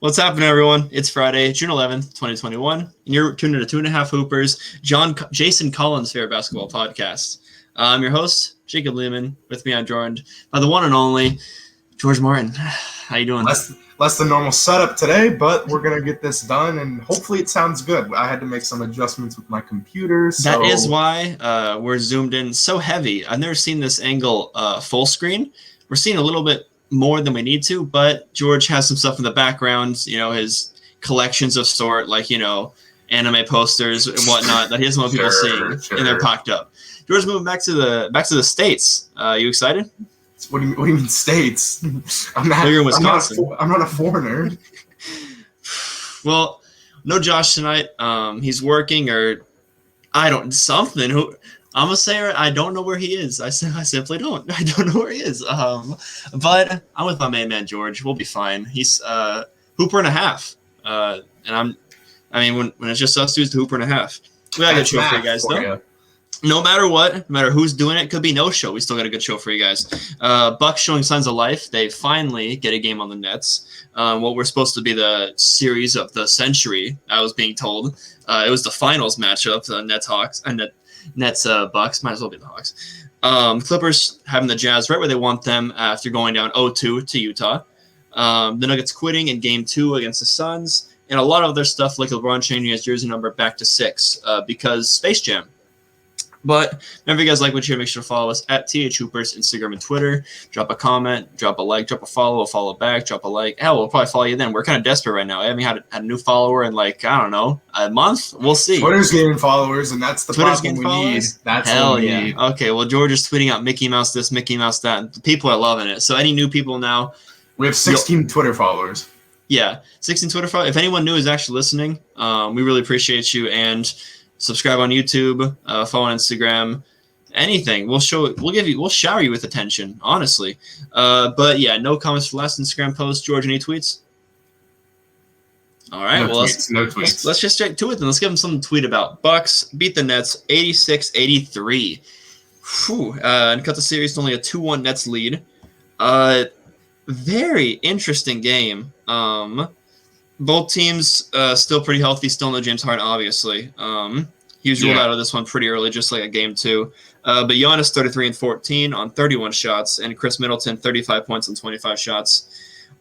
What's happening, everyone? It's Friday, June 11th, 2021, and you're tuned into 2.5 Hoopers, Jason Collins' favorite basketball podcast. I'm your host, Jacob Lehman. With me, I'm joined by the one and only George Martin. How you doing? Less than normal setup today, but we're going to get this done, and hopefully it sounds good. I had to make some adjustments with my computer. So. That is why we're zoomed in so heavy. I've never seen this angle full screen. We're seeing a little bit more than we need to, but George has some stuff in the background, his collections of sort, like, anime posters and whatnot that he doesn't want people seeing, and they're packed up. George moving back to the States. You excited? What do you mean States? You're in Wisconsin. I'm not a foreigner. Well, no Josh tonight. He's working something. I'm going to say I don't know where he is. I simply don't. I don't know where he is. But I'm with my main man, George. We'll be fine. He's Hooper and a half. And when it's just us two, it's the Hooper and a half. We got a good show for you guys, though. No matter what, no matter who's doing it, could be no show. We still got a good show for you guys. Bucks showing signs of life. They finally get a game on the Nets. What we're supposed to be the series of the century, I was being told. It was the finals matchup, the Nets Bucks, might as well be the Hawks. Clippers having the Jazz right where they want them after going down 0-2 to Utah. The Nuggets quitting in Game 2 against the Suns. And a lot of other stuff like LeBron changing his jersey number back to 6 because Space Jam. But remember, you guys like what you make sure to follow us at THHoopers, Instagram and Twitter. Drop a comment, drop a like, drop a follow back, drop a like. Hell, we'll probably follow you then. We're kind of desperate right now. I haven't had a new follower in a month. We'll see. Twitter's gaining followers, and that's the problem we need. That's Hell what we yeah. need. Okay, well, George is tweeting out Mickey Mouse this, Mickey Mouse that. The people are loving it. So any new people now. We have 16 Twitter followers. Yeah, 16 Twitter followers. If anyone new is actually listening, we really appreciate you. And subscribe on YouTube, follow on Instagram, anything. We'll shower you with attention, honestly. But yeah, no comments for last Instagram post. George, any tweets? All right, no tweets. Let's just straight to it then. Let's give them something to tweet about. Bucks beat the Nets 86-83. And cut the series to only a 2-1 Nets lead. Very interesting game. Both teams still pretty healthy. Still no James Harden, obviously. He was ruled out of this one pretty early, just like a Game 2. But Giannis 33 and 14 on 31 shots, and Chris Middleton 35 points on 25 shots.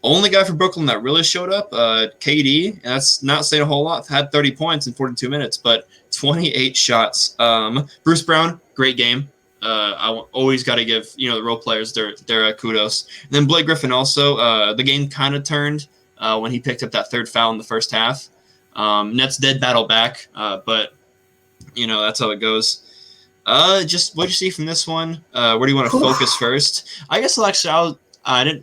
Only guy for Brooklyn that really showed up, KD. And that's not saying a whole lot. Had 30 points in 42 minutes, but 28 shots. Bruce Brown, great game. I always got to give the role players their kudos. And then Blake Griffin also. The game kind of turned when he picked up that third foul in the first half. Nets did battle back, but that's how it goes. Just what'd you see from this one? Where do you want to focus first? I guess actually I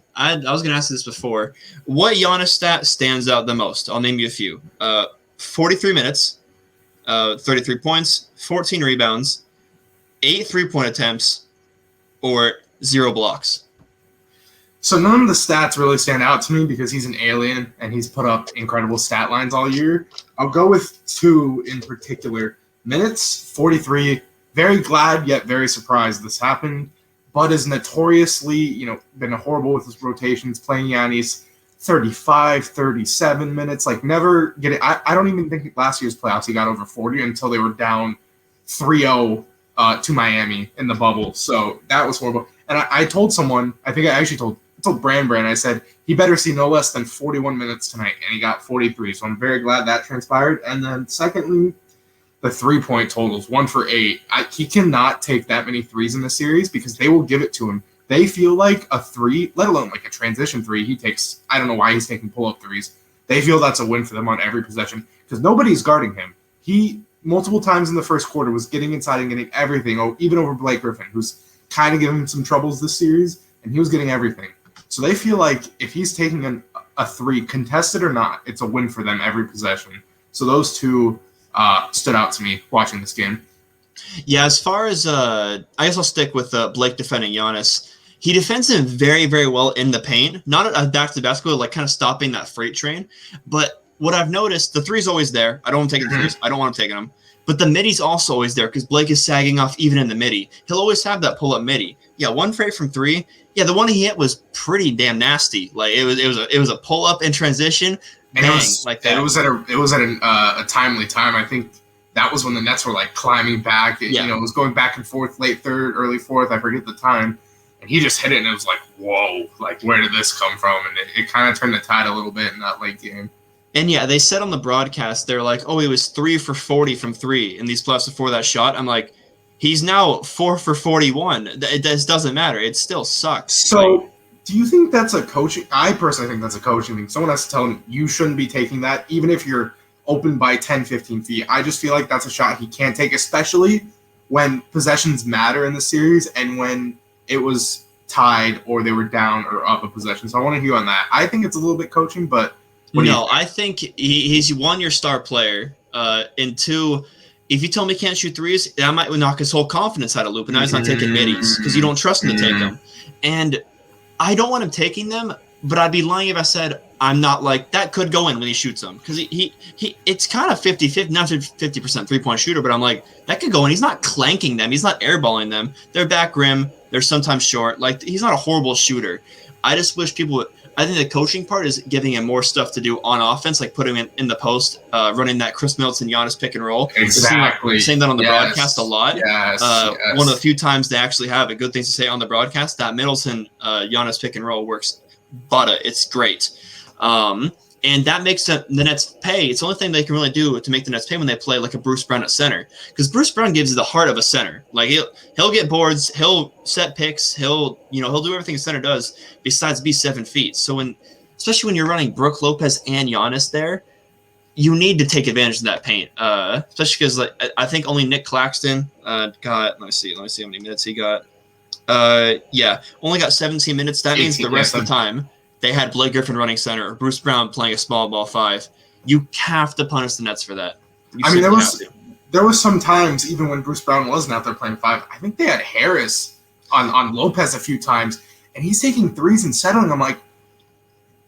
was gonna ask you this before. What Giannis stat stands out the most? I'll name you a few. 43 minutes, 33 points, 14 rebounds, 8 3-point attempts, or 0 blocks. So none of the stats really stand out to me because he's an alien and he's put up incredible stat lines all year. I'll go with 2 in particular. Minutes, 43. Very glad yet very surprised this happened. Bud is notoriously, been horrible with his rotations, playing Giannis 35, 37 minutes. Like, never get it. I don't even think last year's playoffs he got over 40 until they were down 3-0 to Miami in the bubble. So that was horrible. And I told someone, I think I actually told Brand, I said, he better see no less than 41 minutes tonight, and he got 43. So I'm very glad that transpired. And then secondly, the 3-point totals, 1 for 8. He cannot take that many threes in the series because they will give it to him. They feel like a 3, let alone like a transition 3, he takes, I don't know why he's taking pull-up 3s. They feel that's a win for them on every possession because nobody's guarding him. He, multiple times in the first quarter, was getting inside and getting everything, even over Blake Griffin, who's kind of giving him some troubles this series, and he was getting everything. So they feel like if he's taking a 3, contested or not, it's a win for them every possession. So those 2 stood out to me watching this game. Yeah, as far as I guess I'll stick with Blake defending Giannis. He defends him very, very well in the paint. Not a back-to-back basketball, like kind of stopping that freight train, but what I've noticed, the three's always there. I don't want to take the threes. I don't want him taking them. But the middy's also always there because Blake is sagging off even in the middy. He'll always have that pull-up middy. Yeah, one straight from three. Yeah, the one he hit was pretty damn nasty. Like it was a pull-up in transition. And bang, it was like that. It was at a timely time. I think that was when the Nets were like climbing back. It was going back and forth, late third, early fourth. I forget the time. And he just hit it, and it was like, whoa, like, where did this come from? And it kind of turned the tide a little bit in that late game. And, yeah, they said on the broadcast, they're like, oh, he was 3 for 40 from 3 in these playoffs before that shot. I'm like, he's now 4 for 41. This doesn't matter. It still sucks. So do you think that's a coaching – I personally think that's a coaching thing. Someone has to tell him you shouldn't be taking that, even if you're open by 10, 15 feet. I just feel like that's a shot he can't take, especially when possessions matter in the series and when – it was tied or they were down or up a possession. So I want to hear on that. I think it's a little bit coaching, but I think he's one, your star player, and two, if you tell him he can't shoot threes, that might knock his whole confidence out of loop, and now he's not taking middies because you don't trust him to take them. And I don't want him taking them, but I'd be lying if I said I'm not like that could go in when he shoots them because he it's kind of 50-50, not 50% three-point shooter, but I'm like that could go in. He's not clanking them. He's not airballing them. They're back rim. They're sometimes short. Like he's not a horrible shooter. I just wish people would. I think the coaching part is giving him more stuff to do on offense, like putting him in the post, running that Chris Middleton, Giannis pick and roll. Exactly. Saying that on the broadcast a lot. Yes, One of the few times they actually have good things to say on the broadcast. That Middleton, Giannis pick and roll works, but it's great. And that makes the Nets pay. It's the only thing they can really do to make the Nets pay when they play like a Bruce Brown at center. Because Bruce Brown gives you the heart of a center. Like he'll get boards, he'll set picks, he'll do everything a center does besides be 7 feet. So especially when you're running Brook Lopez and Giannis there, you need to take advantage of that paint. Especially because I think only Nick Claxton got. Let me see how many minutes he got. Only got 17 minutes. That means the rest of the time they had Blake Griffin running center or Bruce Brown playing a small ball 5. You have to punish the Nets for that. There was some times even when Bruce Brown wasn't out there playing 5. I think they had Harris on Lopez a few times, and he's taking threes and settling. I'm like,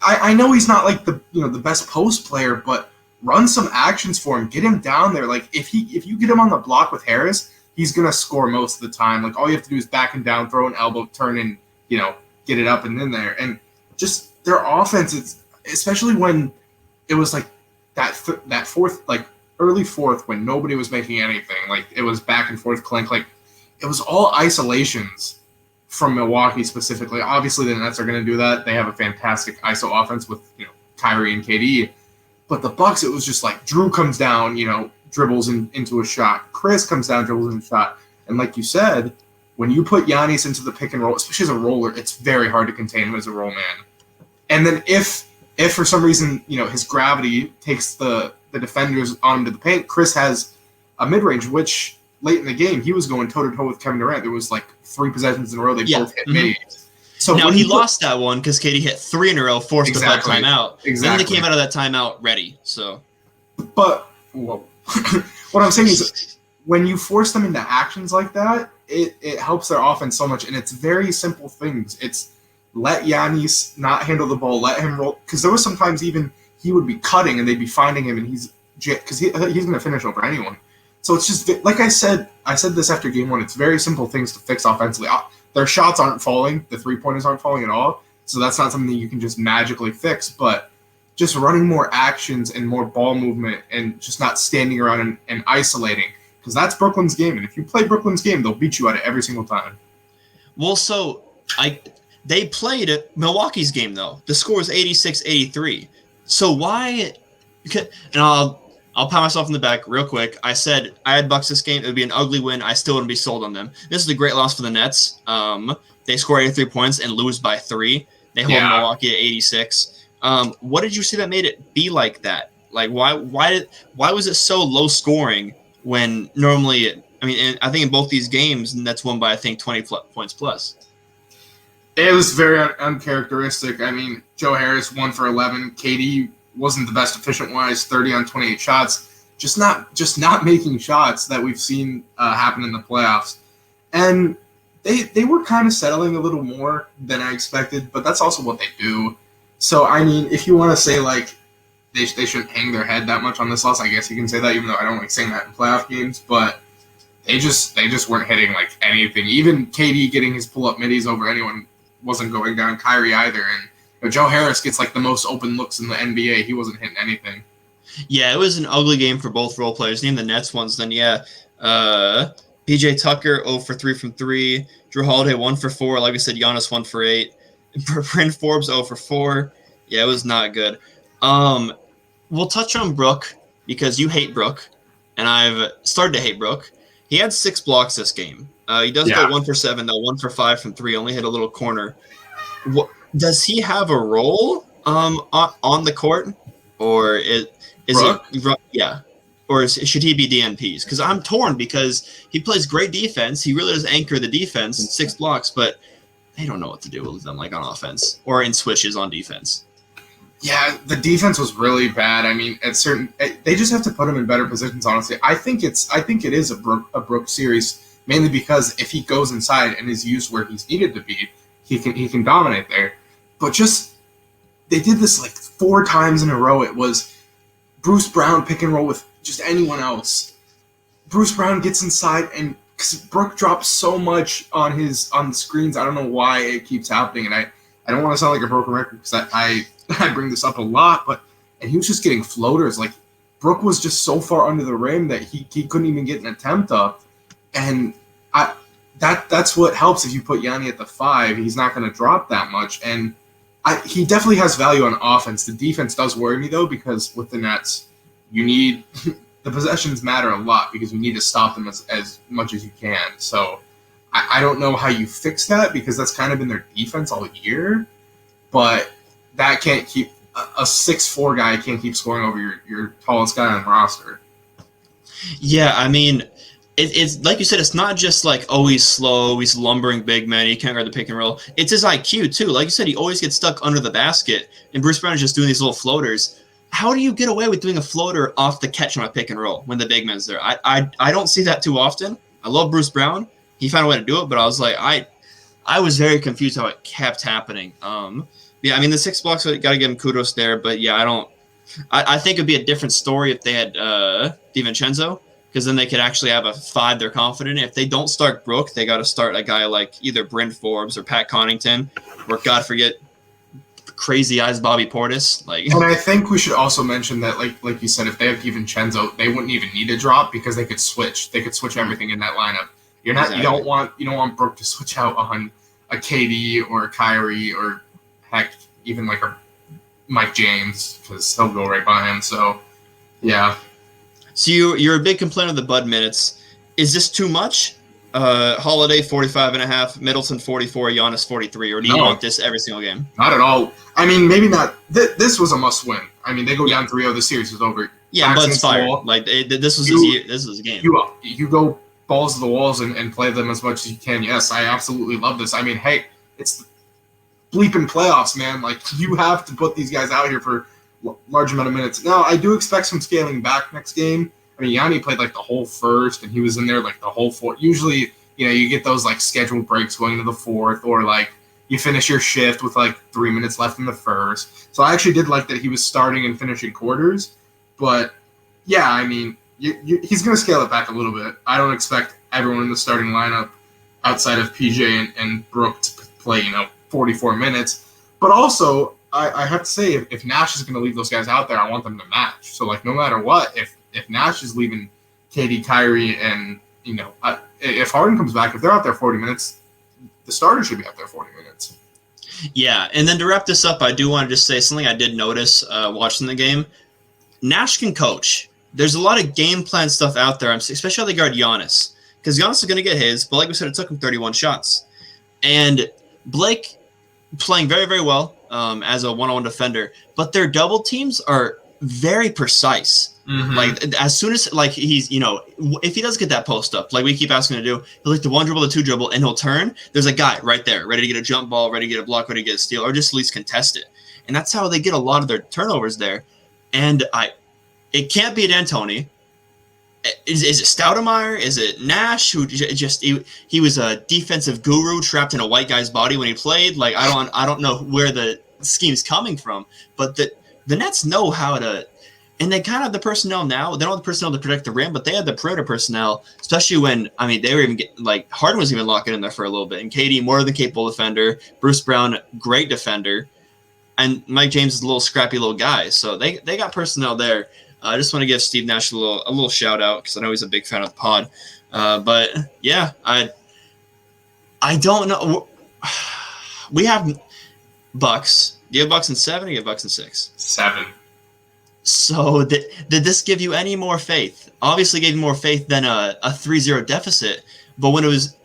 I know he's not like the best post player, but run some actions for him, get him down there. Like if you get him on the block with Harris, he's gonna score most of the time. Like all you have to do is back him down, throw an elbow, turn and get it up and in there. And just their offense, it's especially when it was like that fourth, like early fourth when nobody was making anything. Like it was back and forth clink. Like it was all isolations from Milwaukee specifically. Obviously the Nets are going to do that. They have a fantastic ISO offense with Kyrie and KD. But the Bucks, it was just like Drew comes down, dribbles into a shot. Chris comes down, dribbles into a shot. And like you said, when you put Giannis into the pick and roll, especially as a roller, it's very hard to contain him as a roll man. And then if for some reason, his gravity takes the defenders on him to the paint, Chris has a mid-range, which late in the game, he was going toe-to-toe with Kevin Durant. There was like 3 possessions in a row. They both hit middies. So now he lost that one because KD hit 3 in a row, forced the timeout. Exactly. Then they came out of that timeout ready. So, but what I'm saying is, when you force them into actions like that, it helps their offense so much, and it's very simple things. It's let Giannis not handle the ball, let him roll, because there was sometimes even he would be cutting and they'd be finding him, and he's going to finish over anyone. So it's just like I said this after game 1. It's very simple things to fix offensively. Their shots aren't falling, the 3-pointers aren't falling at all, so that's not something that you can just magically fix. But just running more actions and more ball movement and just not standing around and isolating, because that's Brooklyn's game. And if you play Brooklyn's game, they'll beat you at it every single time. Well, so they played Milwaukee's game, though. The score was 86-83. So why – and I'll pat myself in the back real quick. I said I had Bucks this game. It would be an ugly win. I still wouldn't be sold on them. This is a great loss for the Nets. They score 83 points and lose by 3. They hold Milwaukee at 86. What did you see that made it be like that? Like why was it so low scoring when normally – I think in both these games, Nets won by, I think, 20 points plus. It was very uncharacteristic. Joe Harris, 1 for 11. KD wasn't the best efficient-wise, 30 on 28 shots. Just not making shots that we've seen happen in the playoffs. And they were kind of settling a little more than I expected, but that's also what they do. So, if you want to say, like, they shouldn't hang their head that much on this loss. I guess you can say that, even though I don't like saying that in playoff games. But they just weren't hitting like anything. Even KD getting his pull-up middies over anyone wasn't going down. Kyrie either. And Joe Harris gets like the most open looks in the NBA. He wasn't hitting anything. Yeah, it was an ugly game for both role players. Name the Nets ones, then yeah. PJ Tucker 0 for 3 from 3. Drew Holiday 1 for 4. Like I said, Giannis 1 for 8. Bryn Forbes 0 for 4. Yeah, it was not good. We'll touch on Brook because you hate Brook, and I've started to hate Brook. He had 6 blocks this game. He does go 1 for 7, though, 1 for 5 from 3, only hit a little corner. Does he have a role on the court, or is it – yeah. Or should he be DNPs? Because I'm torn because he plays great defense. He really does anchor the defense, 6 blocks, but they don't know what to do with them like on offense or in switches on defense. Yeah, the defense was really bad. I mean, they just have to put him in better positions. Honestly, I think it is a Brook series, mainly because if he goes inside and is used where he's needed to be, he can dominate there. But just they did this like 4 times in a row. It was Bruce Brown pick and roll with just anyone else. Bruce Brown gets inside, and because Brook drops so much on the screens, I don't know why it keeps happening. And I don't want to sound like a broken record because I bring this up a lot, and he was just getting floaters. Like Brook was just so far under the rim that he couldn't even get an attempt up. And that's what helps if you put Yanni at the 5. He's not going to drop that much, and he definitely has value on offense. The defense does worry me though, because with the Nets, you need the possessions matter a lot because you need to stop them as much as you can. So I don't know how you fix that because that's kind of been their defense all year, but that can't keep a 6'4" guy can't keep scoring over your tallest guy on the roster. Yeah, I mean, it's like you said, it's not just like, oh, he's slow, he's lumbering big man, he can't guard the pick and roll. It's his IQ too. Like you said, he always gets stuck under the basket, and Bruce Brown is just doing these little floaters. How do you get away with doing a floater off the catch on a pick and roll when the big man's there? I don't see that too often. I love Bruce Brown. He found a way to do it, but I was like, I was very confused how it kept happening. Yeah, I mean, the 6 blocks, got to give him kudos there, but yeah, I think it'd be a different story if they had DiVincenzo, because then they could actually have a 5 they're confident in. If they don't start Brook, they got to start a guy like either Bryn Forbes or Pat Connaughton, or God forget, crazy eyes Bobby Portis. And I think we should also mention that, like you said, if they have DiVincenzo, they wouldn't even need a drop because they could switch. They could switch everything in that lineup. Exactly. You don't want Brook to switch out on a KD or a Kyrie or heck, even like a Mike James, because he'll go right by him. So yeah. So you're a big complainer of the Bud minutes. Is this too much? Holiday 45.5, Middleton 44, Giannis 43, or do you want this every single game? Not at all. I mean, maybe not. This was a must-win. I mean, they go down 3-0. The series is over. Yeah, Bud's fired. Like this was his year. This was his game. You go balls to the walls and play them as much as you can. Yes, I absolutely love this. I mean, hey, it's bleeping playoffs, man. Like, you have to put these guys out here for large amount of minutes. Now, I do expect some scaling back next game. I mean, Yanni played like the whole first, and he was in there like the whole fourth. Usually, you get those like scheduled breaks going into the fourth, or like you finish your shift with like 3 minutes left in the first. So I actually did like that he was starting and finishing quarters. But yeah, I mean, he's going to scale it back a little bit. I don't expect everyone in the starting lineup outside of PJ and Brook to play, 44 minutes. But also, I have to say, if Nash is going to leave those guys out there, I want them to match. So like, no matter what, if Nash is leaving KD, Kyrie, and, if Harden comes back, if they're out there 40 minutes, the starter should be out there 40 minutes. Yeah, and then to wrap this up, I do want to just say something I did notice watching the game. Nash can coach. There's a lot of game plan stuff out there, especially how they guard Giannis, because Giannis is going to get his, but like we said, it took him 31 shots. And Blake playing very, very well as a one-on-one defender, but their double teams are very precise. Mm-hmm. Like, as soon as, like, he's, if he does get that post up, like we keep asking him to do, he'll like the 1 dribble, the 2 dribble, and he'll turn. There's a guy right there, ready to get a jump ball, ready to get a block, ready to get a steal, or just at least contest it. And that's how they get a lot of their turnovers there. And it can't be D'Antoni. Is it Stoudemire? Is it Nash? Who just he was a defensive guru trapped in a white guy's body when he played. Like, I don't know where the scheme's coming from, but the Nets know how to, and they kind of have the personnel now. They don't have the personnel to protect the rim, but they had the perimeter personnel, especially when, I mean, they were even Harden was even locking in there for a little bit. And KD, more than capable defender. Bruce Brown, great defender. And Mike James is a little scrappy little guy. So they got personnel there. I just want to give Steve Nash a little shout out because I know he's a big fan of the pod. But yeah, I don't know. We have Bucks. Do you have Bucks in 7 or you have Bucks in 6? 7. So did this give you any more faith? Obviously gave you more faith than a 3-0 deficit. But when it was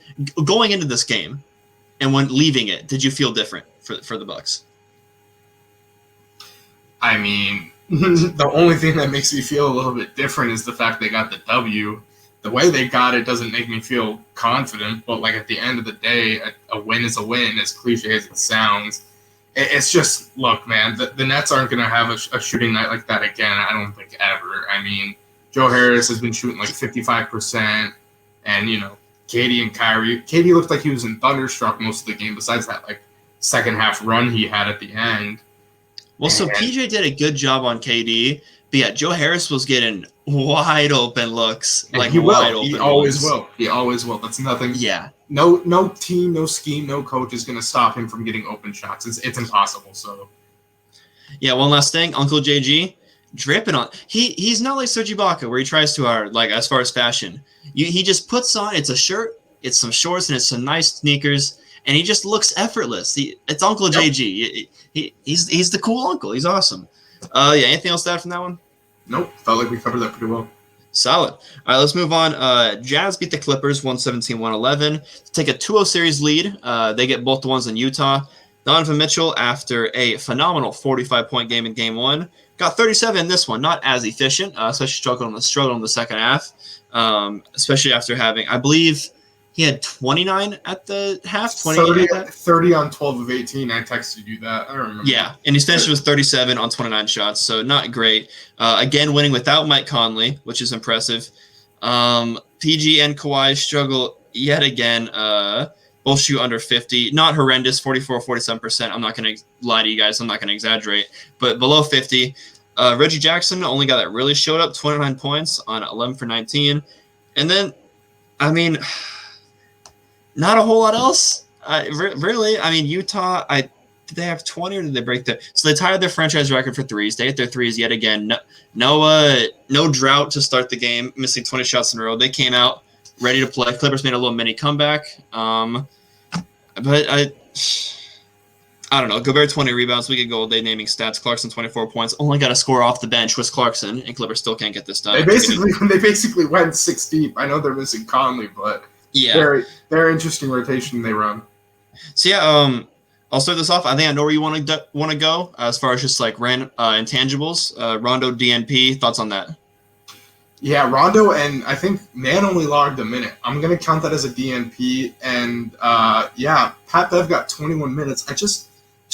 going into this game and when leaving it, did you feel different for the Bucks? I mean, the only thing that makes me feel a little bit different is the fact they got the W. The way they got it doesn't make me feel confident, but like at the end of the day, a win is a win, as cliche as it sounds. It's just, look, man, the Nets aren't going to have a shooting night like that again, I don't think ever. I mean, Joe Harris has been shooting like 55%, and, you know, KD and Kyrie. KD looked like he was in thunderstruck most of the game, besides that, like, second half run he had at the end. Well, so PJ did a good job on KD, but yeah, Joe Harris was getting wide open looks. Like he will. He always will. He always will. That's nothing. Yeah. No team, no scheme, no coach is going to stop him from getting open shots. It's impossible. So. Yeah. One last thing, Uncle JG, dripping on. He's not like Serge Ibaka where he tries too hard. Like as far as fashion, he just puts on. It's a shirt, it's some shorts, and it's some nice sneakers, and he just looks effortless. It's Uncle JG. He's the cool uncle. He's awesome. Yeah. Anything else to add from that one? Nope. Felt like we covered that pretty well. Solid. All right, let's move on. Jazz beat the Clippers 117-111 to take a 2-0 series lead. They get both the ones in Utah. Donovan Mitchell, after a phenomenal 45-point game in Game 1, got 37 in this one. Not as efficient, especially struggled in the second half, especially after having, I believe, he had 29 at the half. 30 on 12 of 18. I texted you that. I don't remember. Yeah, and he's finished with 37 on 29 shots, so not great. Again, winning without Mike Conley, which is impressive. PG and Kawhi struggle yet again. Both shoot under 50. Not horrendous, 44, 47%. I'm not going to lie to you guys. I'm not going to exaggerate. But below 50. Reggie Jackson, only guy that really showed up, 29 points on 11 for 19. And then, I mean, not a whole lot else. Really, I mean, Utah, did they have 20 or did they break the? So they tied their franchise record for threes. They hit their threes yet again. No drought to start the game, missing 20 shots in a row. They came out ready to play. Clippers made a little mini comeback. But I don't know. Gobert 20 rebounds. We could go all day naming stats. Clarkson 24 points. Only got to score off the bench with Clarkson, and Clippers still can't get this done. They basically went 6 deep. I know they're missing Conley, but yeah, very interesting rotation they run. So yeah, I'll start this off. I think I know where you want to go as far as just like random intangibles. Rondo, DNP. Thoughts on that? Yeah, Rondo, and I think Man only logged a minute. I'm gonna count that as a DNP. And yeah, Pat Bev got 21 minutes. I just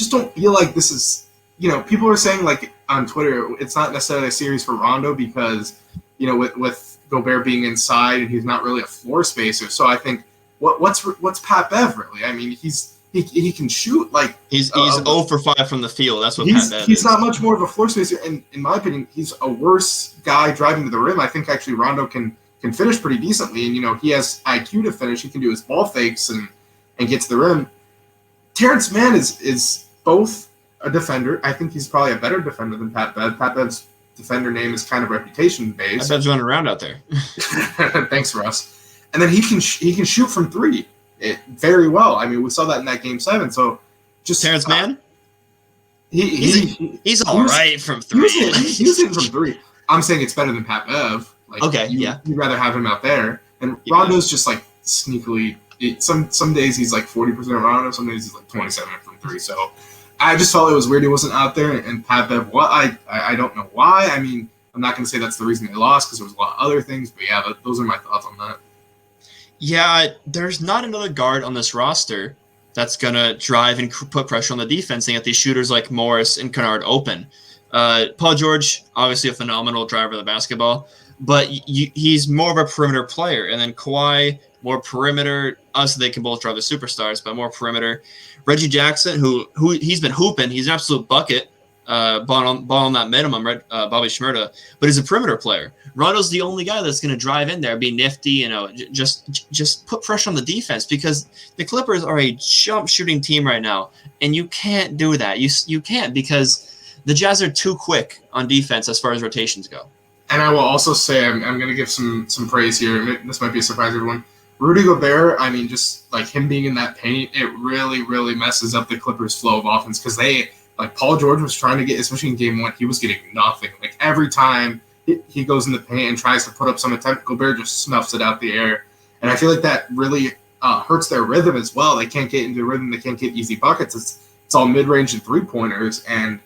don't feel like this is. You know, people are saying like on Twitter, it's not necessarily a series for Rondo because you know with Gobert being inside and he's not really a floor spacer. So I think what's Pat Bev really? I mean, he can shoot like he's 0 for 5 from the field. That's what Pat Bev he's is. Not much more of a floor spacer, and in my opinion, he's a worse guy driving to the rim. I think actually Rondo can finish pretty decently, and you know he has IQ to finish. He can do his ball fakes and get to the rim. Terrence Mann is both a defender. I think he's probably a better defender than Pat Bev. Pat Bev's defender name is kind of reputation based. Pat Bev's running around out there. Thanks, Russ. And then he can shoot from 3. Very well. I mean, we saw that in that Game 7. So, just Terrence Mann. He's all right from 3. He's in from 3. I'm saying it's better than Pat Bev. Like, okay, you'd rather have him out there. And Rondo's just like sneakily. Some days he's like 40% Rondo. Some days he's like 27 from 3. So, I just felt it was weird he wasn't out there. And Pat Bev, I don't know why. I mean, I'm not going to say that's the reason they lost because there was a lot of other things. But yeah, those are my thoughts on that. Yeah, there's not another guard on this roster that's going to drive and put pressure on the defense and get these shooters like Morris and Kennard open. Paul George, obviously a phenomenal driver of the basketball, but he's more of a perimeter player. And then Kawhi, more perimeter. Obviously, they can both drive the superstars, but more perimeter. Reggie Jackson, who he's been hooping. He's an absolute bucket. ball on that minimum, right? Bobby Shmurda, but he's a perimeter player. Rondo's the only guy that's going to drive in there, be nifty, just put pressure on the defense, because the Clippers are a jump shooting team right now, and you can't do that. You can't, because the Jazz are too quick on defense as far as rotations go. And I will also say, I'm going to give some praise here. This might be a surprise to everyone. Rudy Gobert, I mean, just like him being in that paint, it really, really messes up the Clippers' flow of offense, because Paul George was trying to get, especially in game 1, he was getting nothing. Like every time he goes in the paint and tries to put up some attempt, Gobert just snuffs it out the air. And I feel like that really hurts their rhythm as well. They can't get into rhythm. They can't get easy buckets. It's all mid-range and three-pointers. And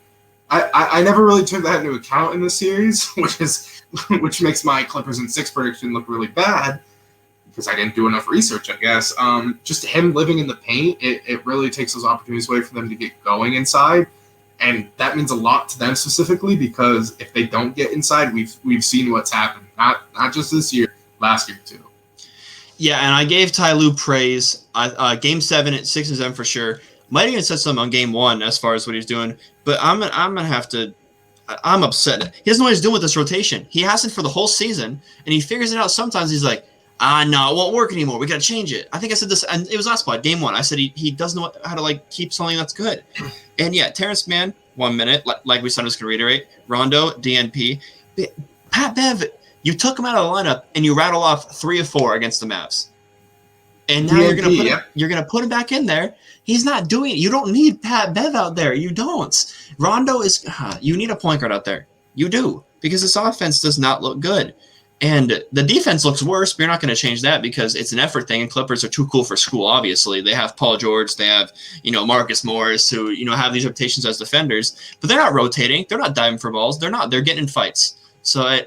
I never really took that into account in this series, which makes my Clippers in 6 prediction look really bad, because I didn't do enough research, I guess. Just him living in the paint, it really takes those opportunities away for them to get going inside. And that means a lot to them specifically, because if they don't get inside, we've seen what's happened. Not just this year, last year too. Yeah, and I gave Ty Lue praise. Game 7 at 6 and 7 for sure. Might even said something on game 1 as far as what he's doing, but I'm gonna have to. I'm upset. He doesn't know what he's doing with this rotation. He hasn't for the whole season, and he figures it out sometimes. He's like, no, it won't work anymore. We got to change it. I think I said this, and it was last pod, game 1. I said he doesn't know how to keep something that's good. And yeah, Terrence Mann, 1 minute, like we said, I'm just going to reiterate. Rondo, DNP. Pat Bev, you took him out of the lineup, and you rattle off 3 of 4 against the Mavs. And now DNP, you're going to put him back in there. He's not doing it. You don't need Pat Bev out there. You don't. Rondo is you need a point guard out there. You do, because this offense does not look good. And the defense looks worse, but you're not going to change that because it's an effort thing, and Clippers are too cool for school, obviously. They have Paul George. They have, Marcus Morris, who, have these reputations as defenders. But they're not rotating. They're not diving for balls. They're not. They're getting in fights. So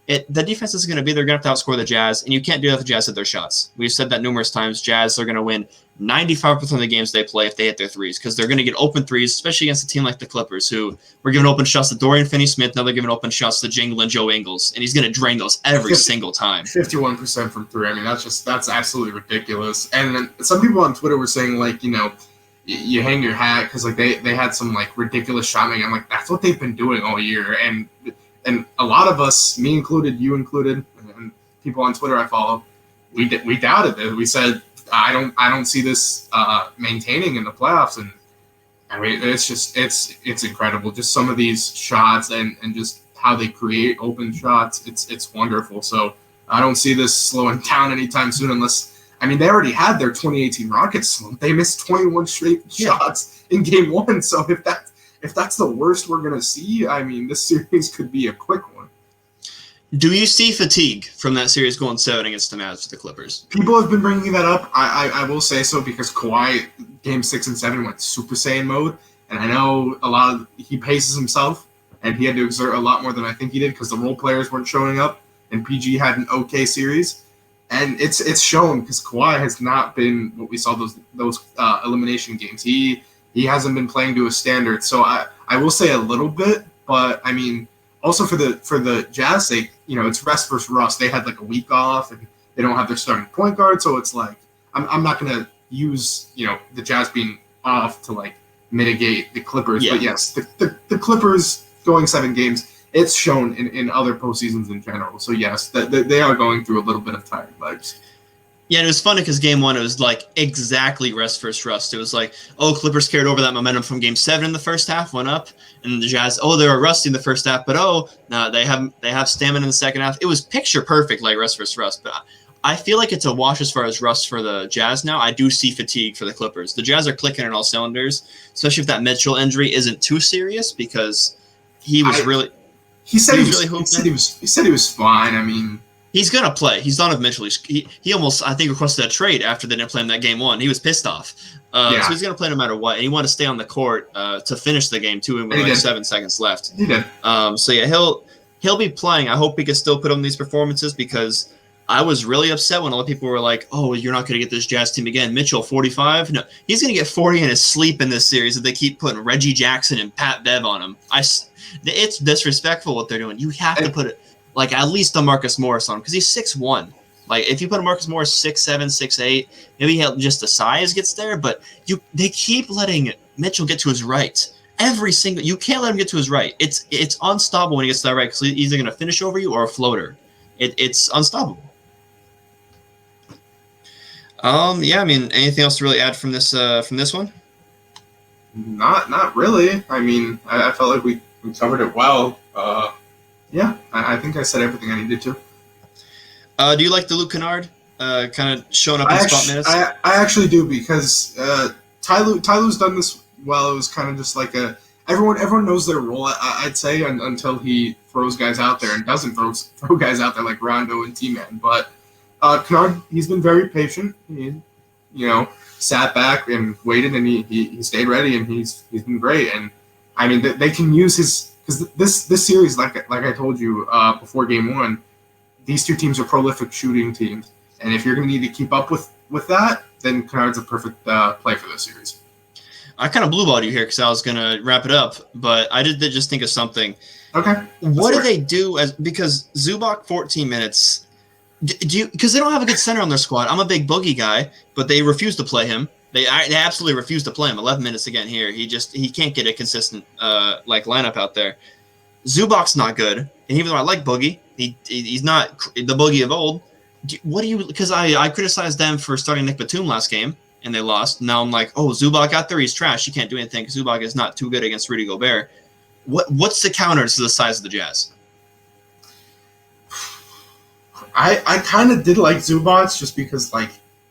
the defense is going to be, they're going to have to outscore the Jazz, and you can't do that if the Jazz hit their shots. We've said that numerous times. Jazz are going to win 95% of the games they play if they hit their threes, because they're going to get open threes, especially against a team like the Clippers, who were giving open shots to Dorian Finney-Smith. Now they're giving open shots to Jingle and Joe Ingles, and he's going to drain those every single time. 51% from 3. I mean, that's absolutely ridiculous. And then some people on Twitter were saying, you hang your hat because they had some ridiculous shot making. I'm like, that's what they've been doing all year. And a lot of us, me included, you included, and people on Twitter I follow, we doubted it. We said, I don't see this maintaining in the playoffs, and I mean it's incredible. Just some of these shots and just how they create open shots. It's wonderful. So I don't see this slowing down anytime soon, unless they already had their 2018 Rockets slump. They missed 21 straight shots in game 1. So if that's the worst we're gonna see, this series could be a quick one. Do you see fatigue from that series going 7 against the Mavs for the Clippers? People have been bringing that up. I will say so, because Kawhi, game 6 and 7, went Super Saiyan mode. And I know he paces himself, and he had to exert a lot more than I think he did, because the role players weren't showing up, and PG had an okay series. And it's shown, because Kawhi has not been what we saw those elimination games. He hasn't been playing to a standard. So I will say a little bit, but also for the Jazz sake, it's rest versus rust. They had a week off, and they don't have their starting point guard, so it's I'm not gonna use the Jazz being off to mitigate the Clippers. Yeah. But yes, the Clippers going 7 games, it's shown in other postseasons in general. So yes, they are going through a little bit of tired legs. Yeah, and it was funny because game 1, it was exactly rest versus rust. It was Clippers carried over that momentum from game 7 in the first half, went up, and the Jazz, they were rusty in the first half, but no, they have stamina in the second half. It was picture perfect, rest versus rust. But I feel like it's a wash as far as rust for the Jazz now. I do see fatigue for the Clippers. The Jazz are clicking on all cylinders, especially if that Mitchell injury isn't too serious, because he was really. He said he was fine. He's going to play. He's done with Mitchell. He almost, I think, requested a trade after they didn't play him that game 1. He was pissed off. So he's going to play no matter what. And he wanted to stay on the court to finish the game, too, and with 7 seconds left. He did. So, yeah, he'll be playing. I hope he can still put on these performances, because I was really upset when a lot of people were like, you're not going to get this Jazz team again. Mitchell, 45? No, he's going to get 40 in his sleep in this series if they keep putting Reggie Jackson and Pat Bev on him. It's disrespectful what they're doing. You have to put it. At least a Marcus Morris on him, because he's 6'1". If you put a Marcus Morris 6'7", 6'8", maybe just the size gets there, but they keep letting Mitchell get to his right. every single. You can't let him get to his right. It's unstoppable when he gets to that right because he's either going to finish over you or a floater. It's unstoppable. Yeah, I mean, anything else to really add from this one? Not really. I mean, I felt like we covered it well. Yeah, I think I said everything I needed to. Do you like the Luke Kennard kind of showing up in spot minutes? I actually do because Ty Lue's done this well. It was kind of just like everyone knows their role. I'd say until he throws guys out there and doesn't throw guys out there like Rondo and T-Man. But Kennard, he's been very patient. He, sat back and waited, and he stayed ready, and he's been great. And I mean, they can use his because this series, like I told you before Game 1, these two teams are prolific shooting teams, and if you're going to need to keep up with that, then Kennard's a perfect play for this series. I kind of blue-balled you here because I was going to wrap it up, but I did just think of something. Okay. What do they do because Zubac 14 minutes? Because they don't have a good center on their squad. I'm a big Boogie guy, but they refuse to play him. They absolutely refuse to play him. 11 minutes again here. He can't get a consistent lineup out there. Zubac's not good, and even though I like Boogie, he's not the Boogie of old. Because I criticized them for starting Nick Batum last game, and they lost. Now I'm like, oh, Zubac out there, he's trash. He can't do anything because Zubac is not too good against Rudy Gobert. What's the counter to the size of the Jazz? I kind of did like Zubac just because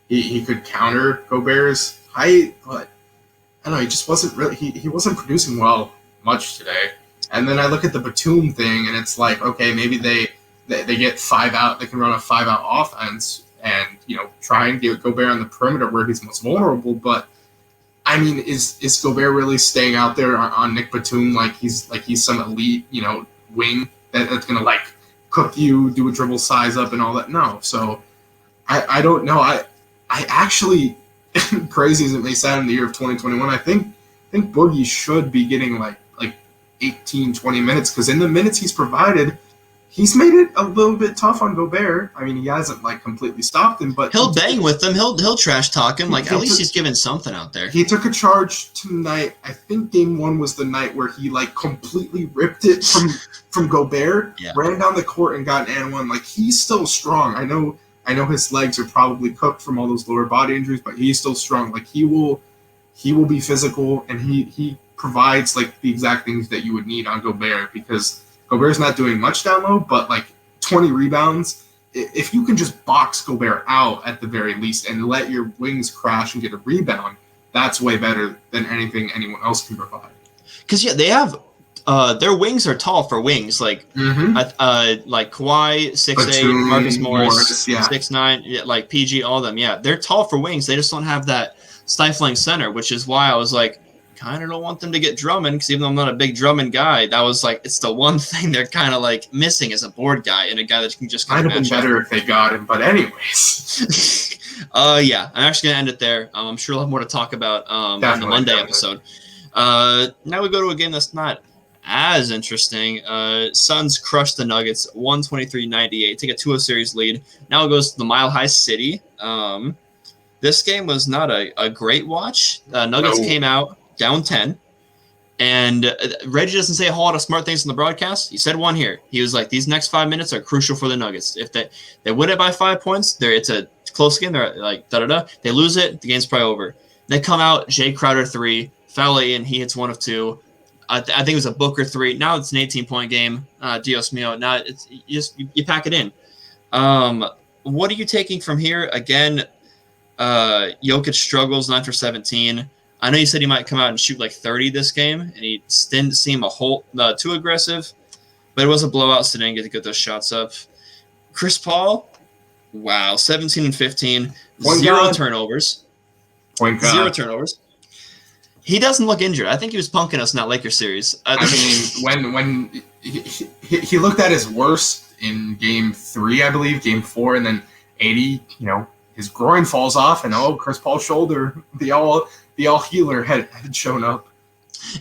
he could counter Gobert's height, but I don't know, he just wasn't really he wasn't producing well much today. And then I look at the Batum thing, and it's like, okay, maybe they get 5 out, they can run a 5-out offense and try and get Gobert on the perimeter where he's most vulnerable. But I mean, is Gobert really staying out there on Nick Batum like he's some elite wing that's gonna cook you, do a dribble size up and all that? No. So I don't know. I actually, crazy as it may sound, in the year of 2021, I think Boogie should be getting like 18, 20 minutes, because in the minutes he's provided, he's made it a little bit tough on Gobert. I mean, he hasn't completely stopped him, but he'll bang with him. He'll trash talk him. At least he's giving something out there. He took a charge tonight. I think Game 1 was the night where he completely ripped it from Gobert, ran down the court and got an and one. He's still strong. I know his legs are probably cooked from all those lower body injuries, but he's still strong. He will be physical, and he provides the exact things that you would need on Gobert, because Gobert's not doing much down low, but 20 rebounds. If you can just box Gobert out at the very least and let your wings crash and get a rebound, that's way better than anything anyone else can provide. Because they have their wings are tall for wings, like Kawhi 6'8", Marcus Morris 6'9", PG, all of them. Yeah, they're tall for wings. They just don't have that stifling center, which is why I was kind of don't want them to get Drummond, because even though I'm not a big Drummond guy, that was it's the one thing they're kind of missing as a board guy and a guy that can just kind of match up. Might have been better if they got him, but anyways. Yeah, I'm actually gonna end it there. I'm sure we'll have more to talk about on the Monday episode. Now we go to a game that's not as interesting. Suns crushed the Nuggets 123-98, take a 2-0 series lead. Now it goes to the Mile High City. This game was not a great watch. Nuggets came out down 10, and Reggie doesn't say a whole lot of smart things in the broadcast. He said one here. He was like, these next 5 minutes are crucial for the Nuggets. If they win it by 5 points, it's a close game. They're They lose it, the game's probably over. They come out, Jay Crowder 3, foul in, he hits 1 of 2. I think it was a Booker 3. Now it's an 18-point game. Dios mio. Now you pack it in. What are you taking from here? Again, Jokic struggles 9 for 17. I know you said he might come out and shoot 30 this game, and he didn't seem too aggressive, but it was a blowout, so didn't get to get those shots up. Chris Paul, wow, 17 and 15, zero turnovers. Zero turnovers. He doesn't look injured. I think he was punking us in that Lakers series. I mean, when he looked at his worst in Game 3, I believe, Game 4, and then 80, his groin falls off, and Chris Paul's shoulder, the all healer had shown up.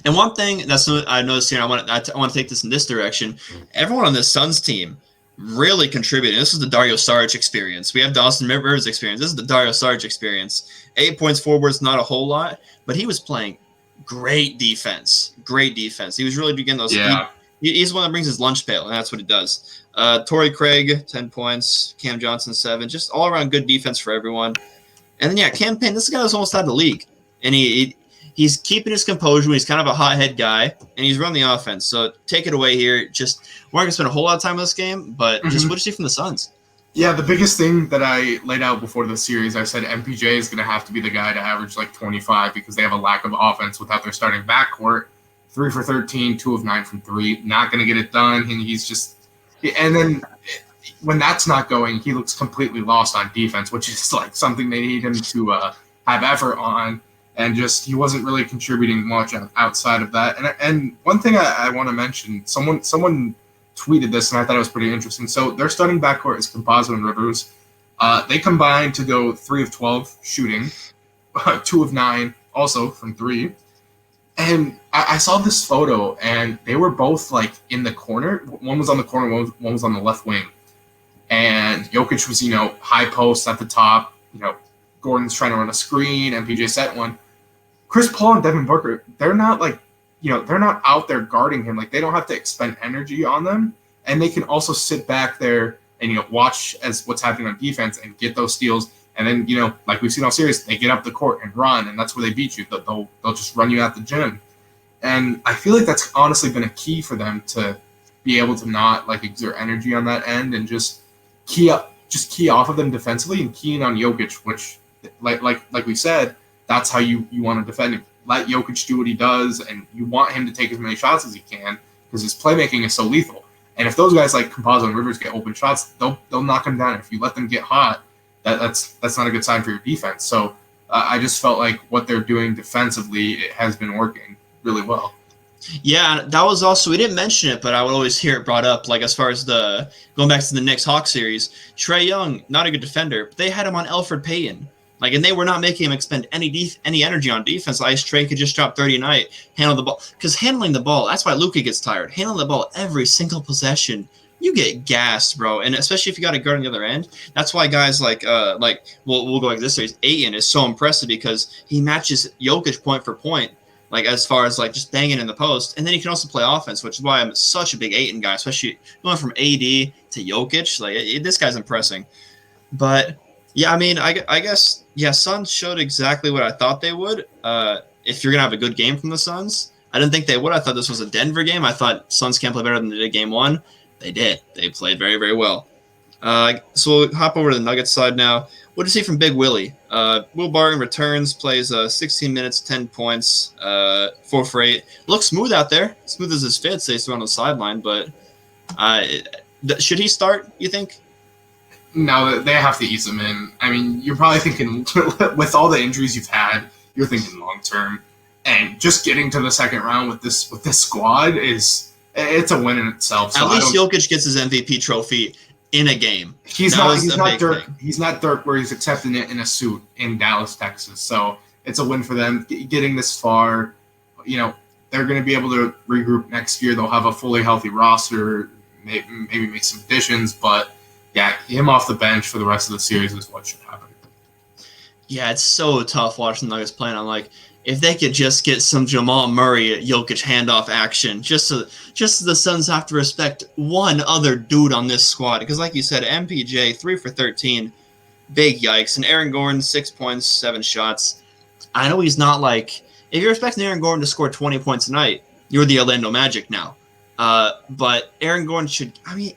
And one thing that's I noticed here, I want to take this in this direction. Everyone on this Suns team really contributed. This is the Dario Saric experience. We have Dawson Rivers experience. This is the Dario Saric experience. 8 points forward is not a whole lot, but he was playing great defense. He was really getting those. Yeah. He's the one that brings his lunch pail, and that's what he does. Torrey Craig, 10 points. Cam Johnson, 7. Just all around good defense for everyone. And then, Cam Payne, this guy was almost out of the league. And he's keeping his composure. He's kind of a hothead guy, and he's running the offense. So take it away here. Just we're not going to spend a whole lot of time on this game, but just what do you see from the Suns? Yeah, the biggest thing that I laid out before the series, I said MPJ is going to have to be the guy to average like 25 because they have a lack of offense without their starting backcourt. 3 for 13, 2 of 9 from 3. Not going to get it done. And he's just – and then when that's not going, he looks completely lost on defense, which is like something they need him to have effort on. And just he wasn't really contributing much outside of that. And one thing I want to mention, someone tweeted this, and I thought it was pretty interesting. So their starting backcourt is Campazzo and Rivers. They combined to go 3 of 12 shooting, 2 of 9 also from 3. And I saw this photo, and they were both like in the corner. One was on the corner, one was on the left wing. And Jokic was, high post at the top. Gordon's trying to run a screen, MPJ set one. Chris Paul and Devin Booker, they're not like, they're not out there guarding him. Like, they don't have to expend energy on them. And they can also sit back there and, watch as what's happening on defense and get those steals. And then, like we've seen all series, they get up the court and run, and that's where they beat you. They'll just run you out the gym. And I feel like that's honestly been a key for them to be able to not, like, exert energy on that end and just key off of them defensively and key in on Jokic, which, like we said, that's how you want to defend him. Let Jokic do what he does, and you want him to take as many shots as he can because his playmaking is so lethal. And if those guys like Campazzo and Rivers get open shots, they'll knock them down. If you let them get hot, that's not a good sign for your defense. So I just felt like what they're doing defensively, it has been working really well. Yeah, that was also, we didn't mention it, but I would always hear it brought up, like as far as going back to the Knicks-Hawks series, Trae Young, not a good defender, but they had him on Elfrid Payton. Like, and they were not making him expend any energy on defense. Ice Trae could just drop 30 a night, handle the ball. Because handling the ball, that's why Luka gets tired. Handling the ball every single possession, you get gassed, bro. And especially if you got a guard on the other end. That's why guys like we'll go like this series, Ayton is so impressive because he matches Jokic point for point. Like, as far as, like, just banging in the post. And then he can also play offense, which is why I'm such a big Ayton guy, especially going from AD to Jokic. Like, this guy's impressing. But, yeah, I mean, I guess, yeah, Suns showed exactly what I thought they would. If you're going to have a good game from the Suns, I didn't think they would. I thought this was a Denver game. I thought Suns can't play better than they did game 1. They did. They played very, very well. So we'll hop over to the Nuggets side now. What do you see from Big Willie? Will Barton returns, plays 16 minutes, 10 points, 4 for 8. Looks smooth out there. Smooth as his fit, stays on the sideline. But should he start, you think? No, they have to ease him in. I mean, you're probably thinking, with all the injuries you've had, you're thinking long-term. And just getting to the second round with this squad it's a win in itself. So at least Jokic gets his MVP trophy in a game. He's not Dirk. He's not Dirk where he's accepting it in a suit in Dallas, Texas. So it's a win for them getting this far. They're going to be able to regroup next year. They'll have a fully healthy roster, maybe make some additions. But, yeah, him off the bench for the rest of the series is what should happen. Yeah, it's so tough watching the Nuggets playing. I'm like, if they could just get some Jamal Murray Jokic handoff action, just so the Suns have to respect one other dude on this squad. Because like you said, MPJ, 3 for 13, big yikes. And Aaron Gordon, 6 points, 7 shots. I know he's not like, if you're expecting Aaron Gordon to score 20 points a night, you're the Orlando Magic now. But Aaron Gordon should, I mean,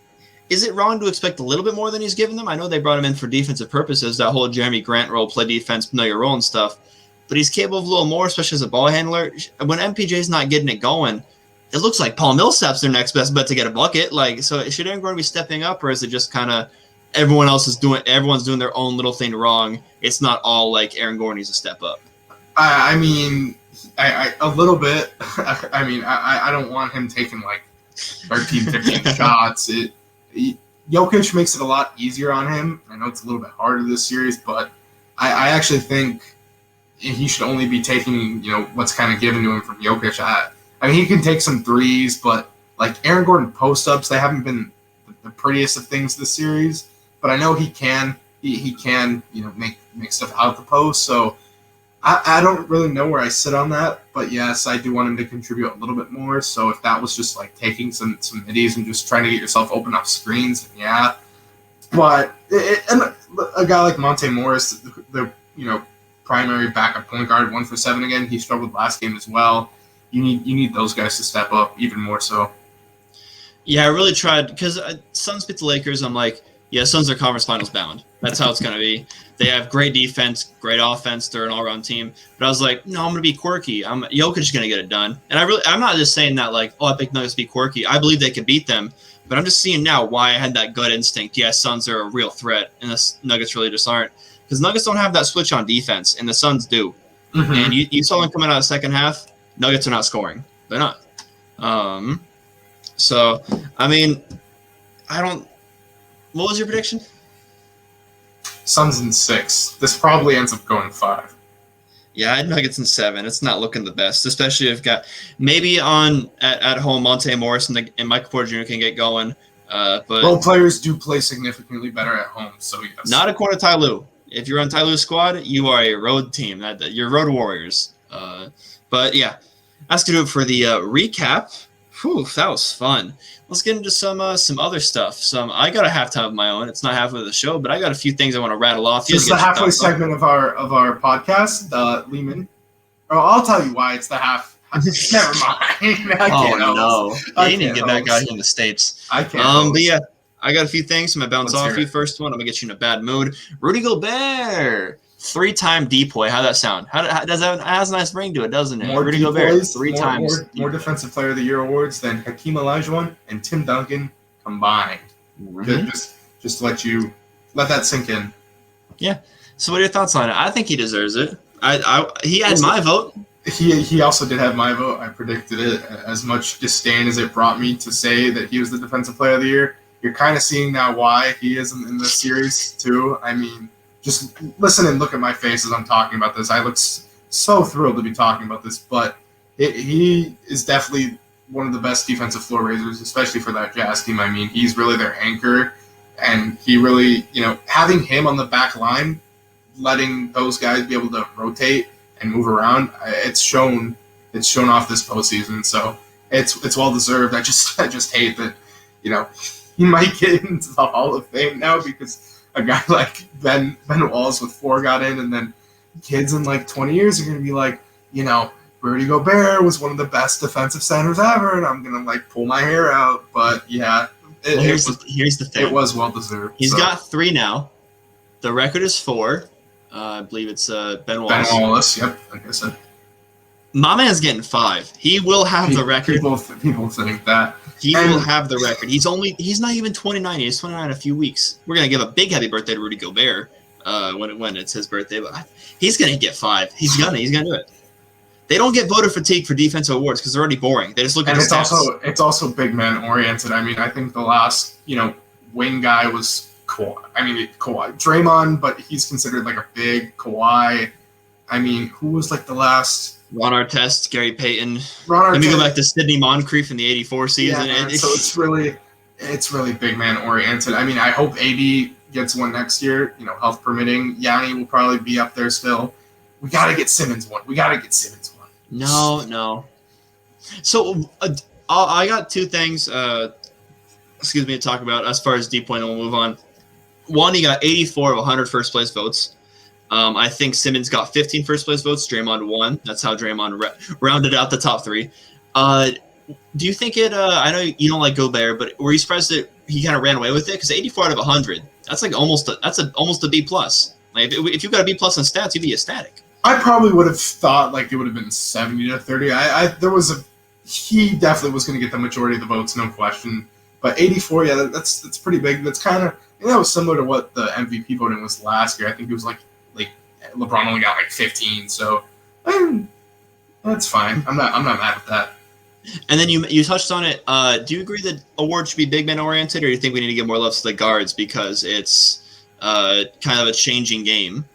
is it wrong to expect a little bit more than he's given them? I know they brought him in for defensive purposes, that whole Jeremy Grant role, play defense, know your role and stuff. But he's capable of a little more, especially as a ball handler. When MPJ's not getting it going, it looks like Paul Millsap's their next best bet to get a bucket. Like, so should Aaron Gordon be stepping up, or is it just kind of everyone's doing their own little thing wrong? It's not all like Aaron Gordon needs to step up. I mean, a little bit. I mean, I don't want him taking like 13, 15 shots. Jokic makes it a lot easier on him. I know it's a little bit harder this series, but I actually think he should only be taking, what's kind of given to him from Jokic. I mean, he can take some threes, but like Aaron Gordon post-ups, they haven't been the prettiest of things this series. But I know he can, make stuff out the post. So I don't really know where I sit on that, but yes, I do want him to contribute a little bit more. So if that was just like taking some middies and just trying to get yourself open off screens, then yeah. But and a guy like Monte Morris, the primary backup point guard, 1 for 7 again. He struggled last game as well. You need those guys to step up even more so. Yeah, I really tried because Suns beat the Lakers. I'm like, yeah, Suns are conference finals bound. That's how it's going to be. They have great defense, great offense. They're an all-around team. But I was like, no, I'm going to be quirky. Jokic is going to get it done. And I'm not just saying that like, oh, I picked Nuggets to be quirky. I believe they could beat them. But I'm just seeing now why I had that gut instinct. Yeah, Suns are a real threat, and the Nuggets really just aren't. Because Nuggets don't have that switch on defense, and the Suns do. Mm-hmm. And you saw them coming out of the second half. Nuggets are not scoring. They're not. So, I mean, what was your prediction? Suns in 6. This probably ends up going 5. Yeah, I had Nuggets in 7. It's not looking the best, especially if got maybe at home Monte Morris and Michael Porter Jr. can get going. But role players do play significantly better at home, so yes. Not according to Ty Lue. If you're on Ty Lue's squad, you are a road team. You're road warriors. But yeah, that's gonna do it for the recap. Whew, that was fun. Let's get into some other stuff. I got a halftime of my own. It's not halfway of the show, but I got a few things I want to rattle off. This is the halfway segment of our podcast, Lehman. Oh, I'll tell you why it's the half. Never mind. No, you need to get back out here in the States. I can't. But yeah, I got a few things. I'm gonna bounce off you first one. I'm gonna get you in a bad mood. Rudy Gobert. 3-time DPOY. How'd that sound? Has a nice ring to it, doesn't it? More Rudy Gobert, Gobert, 3 times. More Defensive Player of the Year awards than Hakeem Olajuwon and Tim Duncan combined. Mm-hmm. Just to let that sink in. Yeah. So what are your thoughts on it? I think he deserves it. He had my vote. He also did have my vote. I predicted it. As much disdain as it brought me to say that he was the Defensive Player of the Year, you're kind of seeing now why he is in this series too. I mean, just listen and look at my face as I'm talking about this. I look so thrilled to be talking about this, but he is definitely one of the best defensive floor raisers, especially for that Jazz team. I mean, he's really their anchor, and he really, having him on the back line, letting those guys be able to rotate and move around, it's shown off this postseason. So it's well deserved. I just hate that, he might get into the Hall of Fame now because a guy like Ben Wallace with 4 got in, and then kids in like 20 years are going to be like, Rudy Gobert was one of the best defensive centers ever, and I'm going to like pull my hair out. But yeah, here's the thing. It was well deserved. He's got 3 now. The record is 4. I believe it's Ben Wallace. Ben Wallace, yep, like I said. My man's getting 5. He will have the record. People think that. He will have the record. He's not even 29. He's 29 in a few weeks. We're gonna give a big happy birthday to Rudy Gobert when it's his birthday, but he's gonna get 5. He's gonna do it. They don't get voter fatigue for defensive awards because they're already boring. They just look at the stats. It's also big man oriented. I mean, I think the last wing guy was Kawhi. Draymond, but he's considered like a big Kawhi. I mean, who was like the last? Ron Artest, Gary Payton. Let me go back to Sidney Moncrief in the '84 season. Yeah, so it's really big man oriented. I mean, I hope AD gets one next year. Health permitting. Yanni will probably be up there still. We got to get Simmons one. No. So I got 2 things. To talk about as far as DPOY, and we'll move on. One, he got 84 of 100 first place votes. I think Simmons got 15 first place votes. Draymond 1. That's how Draymond rounded out the top 3. Do you think it? I know you don't like Gobert, but were you surprised that he kind of ran away with it? Because 84 out of 100, that's like almost a B plus. Like if you got a B plus on stats, you'd be ecstatic. I probably would have thought like it would have been 70 to 30. He definitely was going to get the majority of the votes, no question. But 84, yeah, that's pretty big. That's kind of was similar to what the MVP voting was last year. I think it was like LeBron only got like 15, so that's fine. I'm not mad at that. And then you touched on it. Do you agree that awards should be big man oriented, or do you think we need to give more love to the guards because it's kind of a changing game?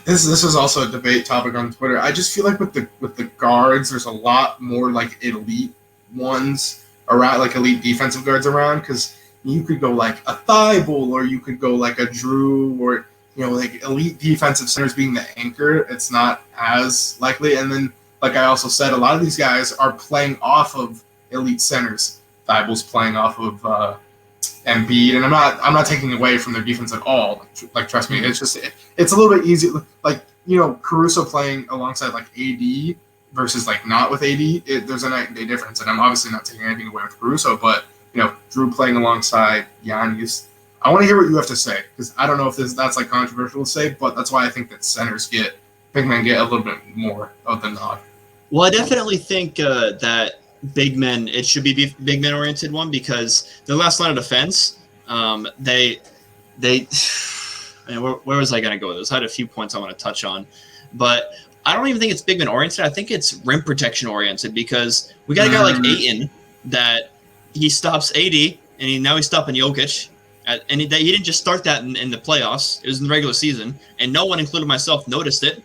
This is also a debate topic on Twitter. I just feel like with the guards, there's a lot more like elite ones around, like elite defensive guards around, because you could go like a Thibault, or you could go like a Drew, or like elite defensive centers being the anchor, it's not as likely. And then, like I also said, a lot of these guys are playing off of elite centers. Thibel's playing off of Embiid, and I'm not taking away from their defense at all. Like trust me, it's just it's a little bit easy. Like Caruso playing alongside like AD versus like not with AD, there's a night and day difference. And I'm obviously not taking anything away with Caruso, but Drew playing alongside Giannis. I want to hear what you have to say, because I don't know if that's like controversial to say, but that's why I think that big men get a little bit more of the nod. Well, I definitely think that big men, it should be big men oriented one, because the last line of defense, where was I going to go with this? I had a few points I want to touch on, but I don't even think it's big man oriented. I think it's rim protection oriented, because we got a guy like Ayton that he stops AD, and now he's stopping Jokic. And he didn't just start that in the playoffs. It was in the regular season, and no one, including myself, noticed it.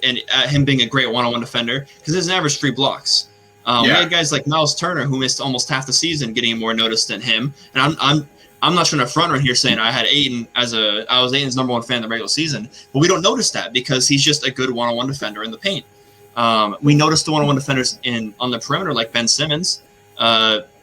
And him being a great one-on-one defender, because it's an average 3 blocks. We had guys like Miles Turner who missed almost half the season getting more notice than him. And I'm not trying to front run here saying I had Ayton I was Ayton's number 1 fan in the regular season, but we don't notice that because he's just a good one-on-one defender in the paint. We noticed the one-on-one defenders on the perimeter like Ben Simmons.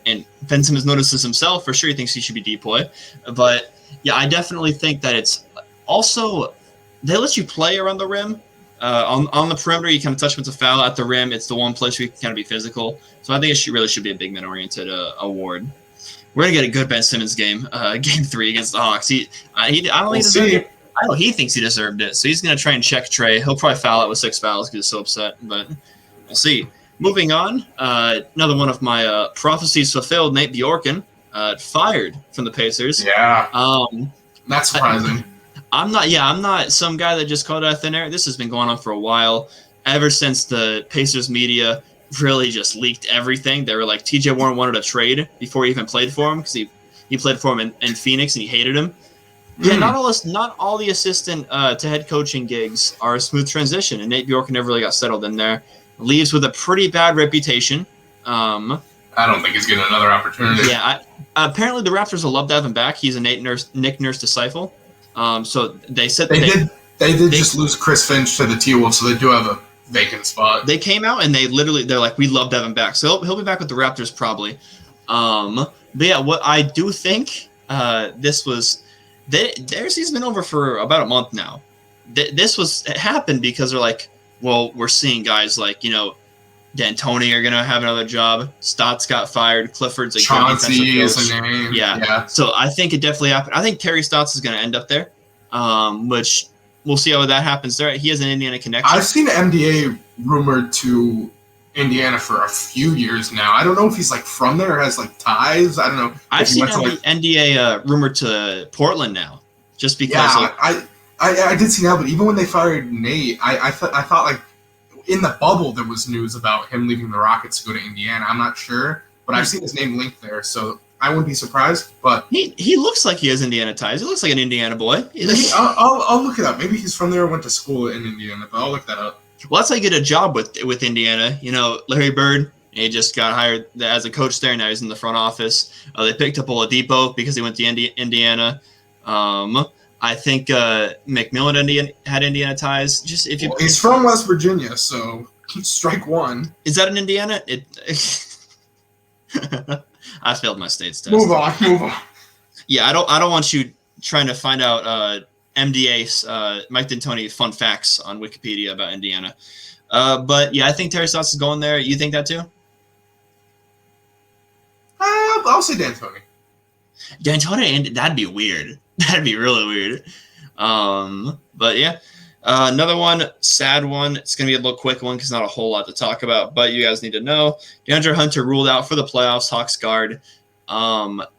And Ben Simmons notices himself. For sure, he thinks he should be DPOY. But, yeah, I definitely think that it's also – they let you play around the rim. On the perimeter, you kind of touch him with a foul. At the rim, it's the one place where you can kind of be physical. So I think it really should be a big man-oriented award. We're going to get a good Ben Simmons game, Game 3 against the Hawks. I know he thinks he deserved it. So he's going to try and check Trey. He'll probably foul out with 6 fouls because he's so upset. But we'll see. Moving on, another one of my prophecies fulfilled, Nate Bjorken, fired from the Pacers. Yeah. That's surprising. I'm not some guy that just called out thin air. This has been going on for a while, ever since the Pacers media really just leaked everything. They were like, TJ Warren wanted a trade before he even played for him, because he played for him in Phoenix and he hated him. Yeah, not all the assistant to head coaching gigs are a smooth transition, and Nate Bjorken never really got settled in there. Leaves with a pretty bad reputation. I don't think he's getting another opportunity. Yeah, apparently the Raptors will love to have him back. He's a Nick Nurse disciple. So they said they did just lose Chris Finch to the T-Wolves, so they do have a vacant spot. They came out and they're like, we'd love to have him back. So he'll be back with the Raptors probably. But yeah, what I do think their season's been over for about a month now. It happened because they're like, well, we're seeing guys like, D'Antoni are going to have another job. Stotts got fired. Clifford's a Chauncey is a name. Yeah. So I think it definitely happened. I think Terry Stotts is going to end up there, which we'll see how that happens there. He has an Indiana connection. I've seen MDA rumored to Indiana for a few years now. I don't know if he's like from there or has like ties. I don't know. I've seen NDA rumored to Portland now, just because. Yeah, I did see that, but even when they fired Nate, I thought like in the bubble there was news about him leaving the Rockets to go to Indiana. I'm not sure, but I've seen his name linked there, so I wouldn't be surprised. But he looks like he has Indiana ties. He looks like an Indiana boy. I'll look it up. Maybe he's from there or went to school in Indiana, but I'll look that up. Well, that's how you get a job with Indiana. Larry Bird, he just got hired as a coach there. Now he's in the front office. They picked up Oladipo because he went to Indiana. I think McMillan had Indiana ties. He's from West Virginia, so strike one. Is that in Indiana? I failed my state's test. Move on. Yeah, I don't want you trying to find out MDA's Mike D'Antoni fun facts on Wikipedia about Indiana. But yeah, I think Terry Stotts is going there. You think that too? I'll say D'Antoni. D'Antoni, that'd be weird. That'd be really weird. But yeah, another one, sad one. It's going to be a little quick one because not a whole lot to talk about, but you guys need to know. Deandre Hunter ruled out for the playoffs, Hawks guard.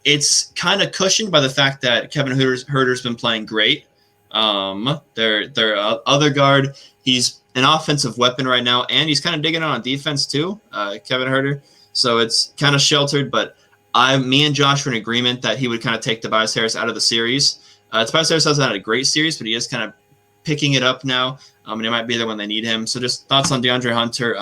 It's kind of cushioned by the fact that Kevin Huerter's been playing great. Their other guard, he's an offensive weapon right now, and he's kind of digging on defense too, Kevin Huerter. So it's kind of sheltered, but me and Josh were in agreement that he would kind of take Tobias Harris out of the series. Tobias Harris hasn't had a great series, but he is kind of picking it up now, and he might be there when they need him. So just thoughts on DeAndre Hunter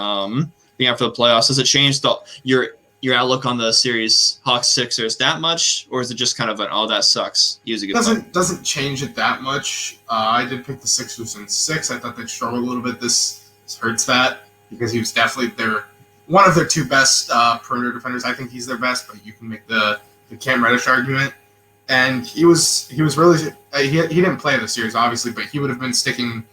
being out for the playoffs. Does it change your your outlook on the series Hawks Sixers that much, or is it just kind of an that sucks? He was a good player. Doesn't change it that much. I did pick the Sixers in 6. I thought they'd struggle a little bit. This hurts that because he was definitely one of their 2 best perimeter defenders. I think he's their best, but you can make the Cam Reddish argument. And he was really he didn't play the series obviously, but he would have been sticking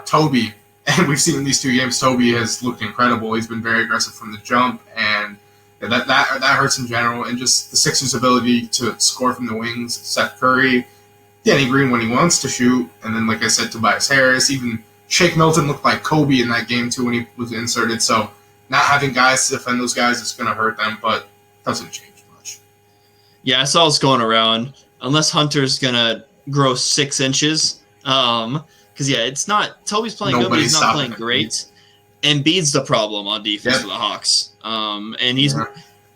Toby. And we've seen in these 2 games, Toby has looked incredible. He's been very aggressive from the jump, and that hurts in general. And just the Sixers' ability to score from the wings, Seth Curry, Danny Green when he wants to shoot, and then, like I said, Tobias Harris, even Shake Milton looked like Kobe in that game too when he was inserted. So not having guys to defend those guys is going to hurt them, but it doesn't change much. Yeah, I saw it's going around. Unless Hunter's going to grow 6 inches. Because, it's not – Toby's playing good, but he's not playing great. Embiid's the problem on defense for the Hawks. And he's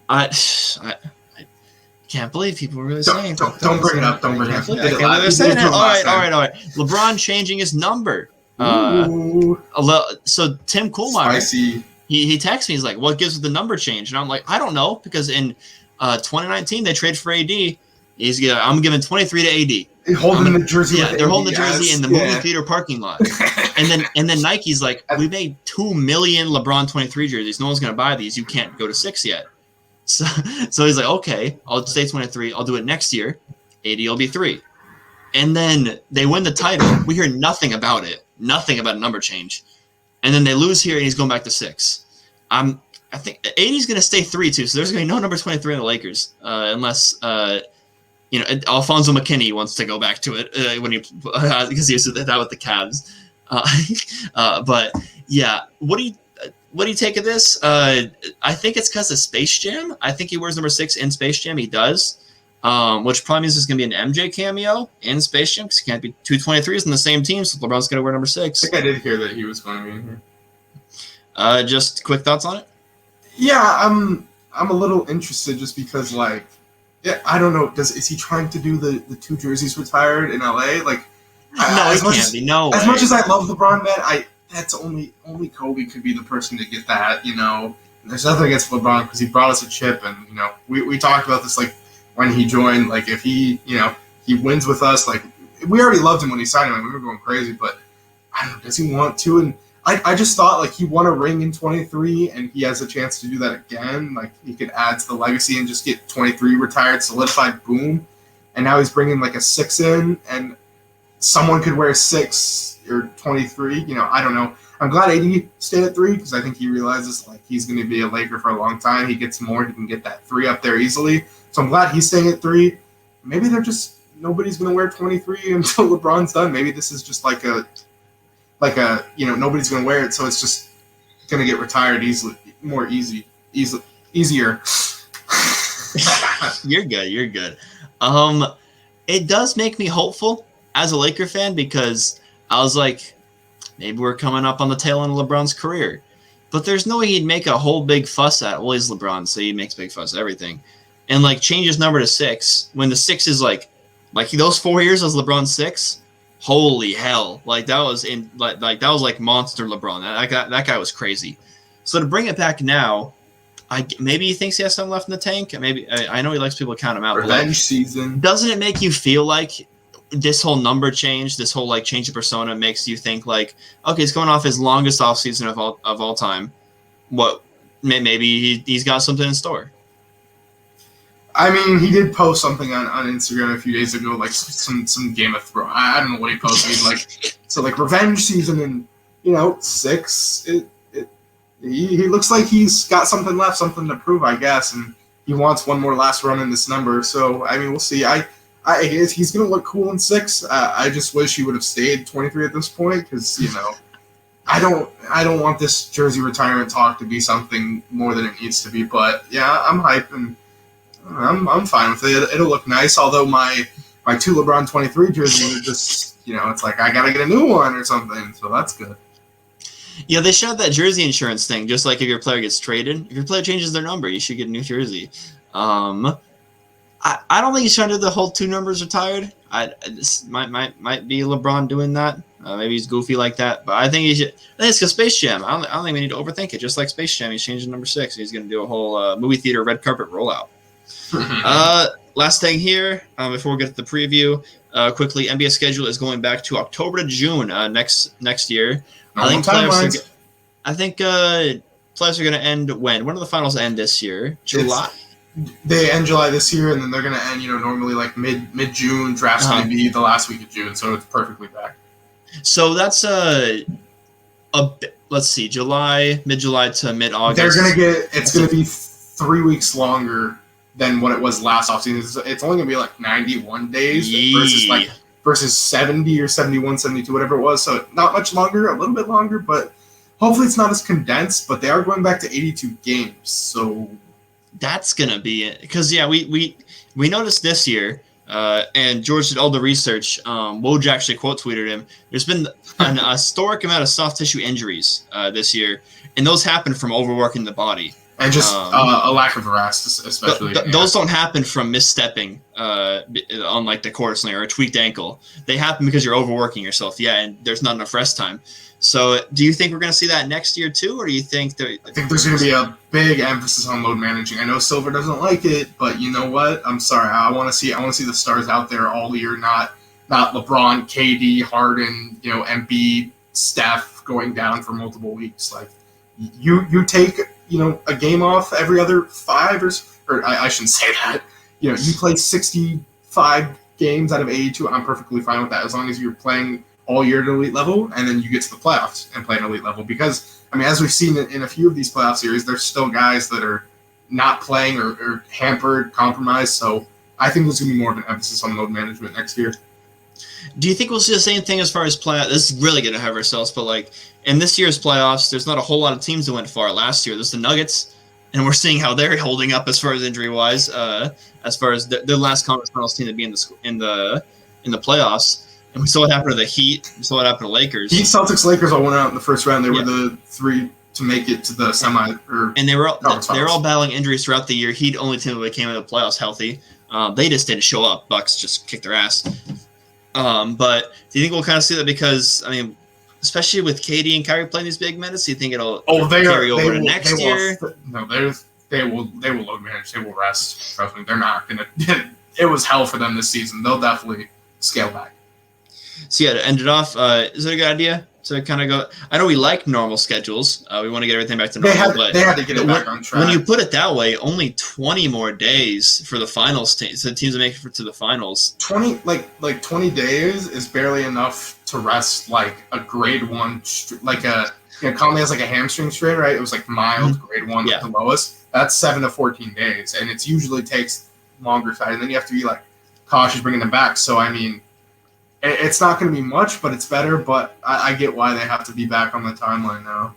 I can't believe people are really saying – Don't bring it up. Don't bring it up. They're saying it. All right. LeBron changing his number. So Tim Kuhlmeyer, he texted me. He's like, what gives the number change? And I'm like, I don't know, because in 2019 they traded for AD. I'm giving 23 to AD. Holding the jersey. Yeah, they're holding the jersey in the movie theater parking lot. and then Nike's like, we made 2 million LeBron 23 jerseys. No one's gonna buy these. You can't go to 6 yet. So he's like, okay, I'll stay 23. I'll do it next year. AD will be 3. And then they win the title. We hear nothing about it. Nothing about a number change. And then they lose here, and he's going back to 6. I think AD's gonna stay 3 too. So there's gonna be no number 23 in the Lakers unless. Alfonso McKinney wants to go back to it when because he used to do that with the Cavs. But yeah, what do you take of this? I think it's because of Space Jam. I think he wears number 6 in Space Jam. He does, which probably means there's going to be an MJ cameo in Space Jam because he can't be 2 23s in the same team. So LeBron's going to wear number 6. I think I did hear that he was going to be in here. Just quick thoughts on it? Yeah, I'm a little interested just because yeah, I don't know. Is he trying to do the 2 jerseys retired in LA? No, it can't be. No way. As much as I love LeBron, man, that's only Kobe could be the person to get that. There's nothing against LeBron because he brought us a chip, and we talked about this when he joined. If he he wins with us, we already loved him when he signed him. We were going crazy, but I don't know. Does he want to? And I just thought he won a ring in 23 and he has a chance to do that again. He could add to the legacy and just get 23 retired, solidified, boom. And now he's bringing a 6 in, and someone could wear 6 or 23. I don't know. I'm glad AD stayed at 3 because I think he realizes he's going to be a Laker for a long time. He gets more. He can get that 3 up there easily. So I'm glad he's staying at 3. Maybe nobody's going to wear 23 until LeBron's done. Maybe this is just nobody's going to wear it, so it's just going to get retired easier. You're good. It does make me hopeful as a Laker fan because I was like, maybe we're coming up on the tail end of LeBron's career. But there's no way he'd make a whole big fuss at it. Well, he's LeBron, so he makes big fuss at everything. And change his number to 6 when the 6 is those 4 years as LeBron's 6. Holy hell! That was monster LeBron. That guy was crazy. So to bring it back now, maybe he thinks he has something left in the tank. Maybe I know he likes people to count him out. Revenge season. Doesn't it make you feel like this whole number change, this whole change of persona, makes you think okay, it's going off his longest offseason of all time. What? Maybe he's got something in store. I mean, he did post something on Instagram a few days ago, some Game of Thrones. I don't know what he posted. Revenge season and 6. He looks like he's got something left, something to prove, I guess, and he wants one more last run in this number. So I mean, we'll see. I guess he's gonna look cool in 6. I just wish he would have stayed 23 at this point because I don't want this jersey retirement talk to be something more than it needs to be. But yeah, I'm hyped and I'm fine with it. It'll look nice. Although my 2 LeBron 23 jerseys are just it's I gotta get a new one or something. So that's good. Yeah, they showed that jersey insurance thing. Just like if your player gets traded, if your player changes their number, you should get a new jersey. I I don't think he's trying to do the whole 2 numbers retired. This might be LeBron doing that. Maybe he's goofy like that, but I think he should. I think it's because Space Jam. I don't think we need to overthink it. Just like Space Jam, he's changing number 6. He's going to do a whole movie theater red carpet rollout. Last thing here, before we get to the preview, quickly, NBA schedule is going back to October to June next year. I think playoffs are going to end when? When do the finals end this year? July. They end July this year, and then they're going to end, normally like mid June. Draft's going to be the last week of June, so it's perfectly back. So that's let's see, mid July to mid August. They're going to get. It's going to be 3 weeks longer than what it was last offseason. It's only going to be like 91 days versus 70 or 71, 72, whatever it was. So not much longer, a little bit longer, but hopefully it's not as condensed. But they are going back to 82 games, so. That's gonna be it, because we noticed this year, and George did all the research. Woj actually quote tweeted him. There's been an historic amount of soft tissue injuries this year, and those happen from overworking the body and just a lack of rest, especially. Those don't happen from misstepping on like the court or something, or a tweaked ankle. They happen because you're overworking yourself. Yeah, and there's not enough rest time. So, do you think we're going to see that next year too, or do you think I think there's going to be a big emphasis on load managing? I know Silver doesn't like it, but you know what? I'm sorry. I want to see the stars out there all year, not LeBron, KD, Harden, Embiid, Steph going down for multiple weeks. Like you take a game off every other 5 or I shouldn't say that. You play 65 games out of 82. I'm perfectly fine with that as long as you're playing all year at elite level, and then you get to the playoffs and play an elite level. Because, as we've seen in a few of these playoff series, there's still guys that are not playing or hampered, compromised. So I think there's going to be more of an emphasis on load management next year. Do you think we'll see the same thing as far as playoffs? This is really going to have ourselves, but like in this year's playoffs, there's not a whole lot of teams that went far. Last year, there's the Nuggets, and we're seeing how they're holding up as far as injury-wise, as far as the last conference finals team to be in the playoffs. And we saw what happened to the Heat. We saw what happened to Lakers. Heat, Celtics, Lakers all went out in the first round. They were the 3 to make it to the semi. And they were all battling injuries throughout the year. Heat only team that came into the playoffs healthy. They just didn't show up. Bucks just kicked their ass. But do you think we'll kind of see that? Because especially with KD and Kyrie playing these big minutes, do you think it'll carry over to next year? No, they will load manage. They will rest. Trust me, they're not gonna. It was hell for them this season. They'll definitely scale back. So to end it off, is it a good idea to kind of go? I know we like normal schedules. We want to get everything back to normal. They had to get it back on track. When you put it that way, only 20 more days for the finals teams. So teams that make it to the finals. 20 days is barely enough to rest like a grade 1, like commonly has like a hamstring strain, right? It was like mild grade 1 at the lowest. That's 7 to 14 days, and it usually takes longer side, and then you have to be like cautious bringing them back. So it's not going to be much, but it's better. But I get why they have to be back on the timeline now.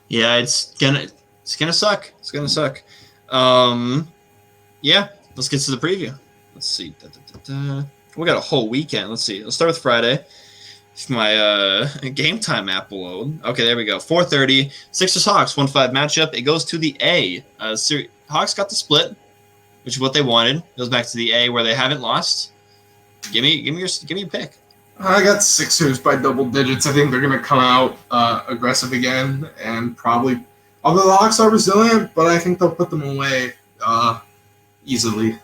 Yeah, it's gonna suck. It's gonna suck. Yeah, let's get to the preview. Let's see. We got a whole weekend. Let's see. Let's start with Friday. If my game time app will load. Okay, there we go. 4:30. Sixers Hawks 1-5 matchup. It goes to the A. Hawks got the split, which is what they wanted. It goes back to the A where they haven't lost. Give me a pick. I got Sixers by double digits. I think they're going to come out aggressive again, and probably, although the Hawks are resilient, but I think they'll put them away easily.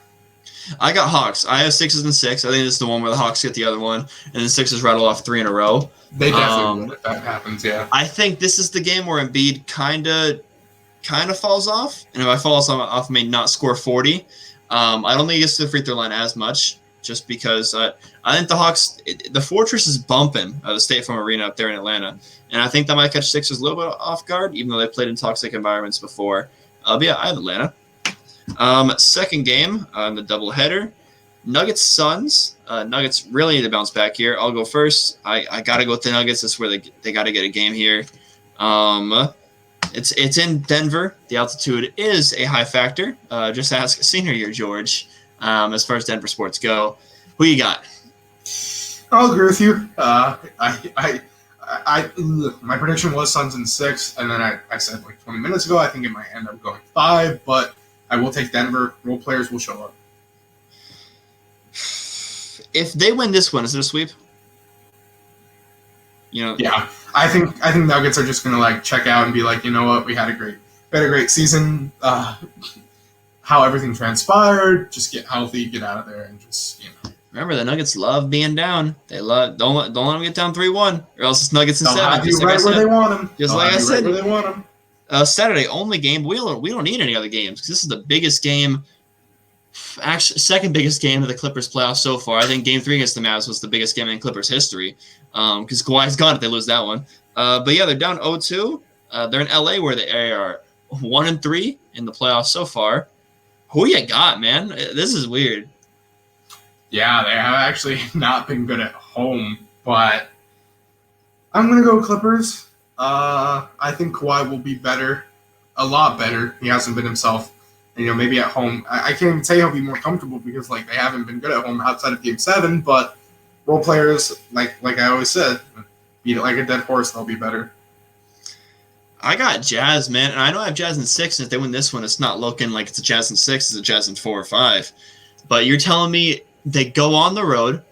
I got Hawks. I have Sixers and 6. I think this is the one where the Hawks get the other one, and the Sixers rattle off 3 in a row. They definitely will if that happens. Yeah. I think this is the game where Embiid kind of falls off, and if I fall off, I may not score 40. I don't think he gets to the free throw line as much. Just because I think the Hawks, the Fortress is bumping the State Farm Arena up there in Atlanta. And I think that might catch Sixers a little bit off guard, even though they played in toxic environments before. But yeah, I have Atlanta. Second game on the doubleheader, Nuggets-Suns. Nuggets really need to bounce back here. I'll go first. I got to go with the Nuggets. This is where they got to get a game here. It's in Denver. The altitude is a high factor. Just ask senior year George. As far as Denver sports go, who you got? I'll agree with you. My prediction was Suns in 6, and then I said like 20 minutes ago I think it might end up going 5, but I will take Denver. Role players will show up. if they win this one, is it a sweep? Yeah, I think Nuggets are just gonna like check out and be like, you know what, we had a great season. How everything transpired, just get healthy, get out of there, and just Remember, the Nuggets love being down. They love don't let them get down 3-1, or else it's Nuggets in they'll 7. have you right where they want them. Just like I said, right where they want them. Saturday only game. We don't need any other games because this is the biggest game. Actually, second biggest game of the Clippers playoffs so far. I think Game 3 against the Mavs was the biggest game in Clippers history because Kawhi's gone if they lose that one. But yeah, they're down 0-2. They're in LA where they are 1-3 in the playoffs so far. Who you got, man? This is weird. Yeah, they have actually not been good at home, but I'm going to go Clippers. I think Kawhi will be better, a lot better. He hasn't been himself. And, maybe at home. I can't even say he'll be more comfortable because, they haven't been good at home outside of Game 7, but role players, like I always said, beat it like a dead horse, they'll be better. I got Jazz, man, and I know I have Jazz in 6, and if they win this one, it's not looking like it's a Jazz in 6, it's a Jazz in 4 or 5. But you're telling me they go on the road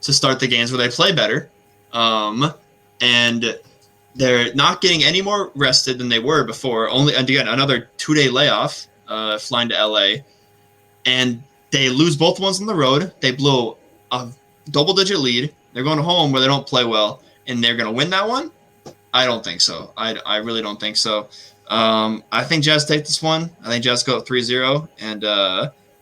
to start the games where they play better, and they're not getting any more rested than they were before, only again, another 2-day layoff, flying to LA, and they lose both ones on the road. They blow a double-digit lead. They're going home where they don't play well, and they're going to win that one? I don't think so. I really don't think so. I think Jazz take this one. I think Jazz go 3-0, and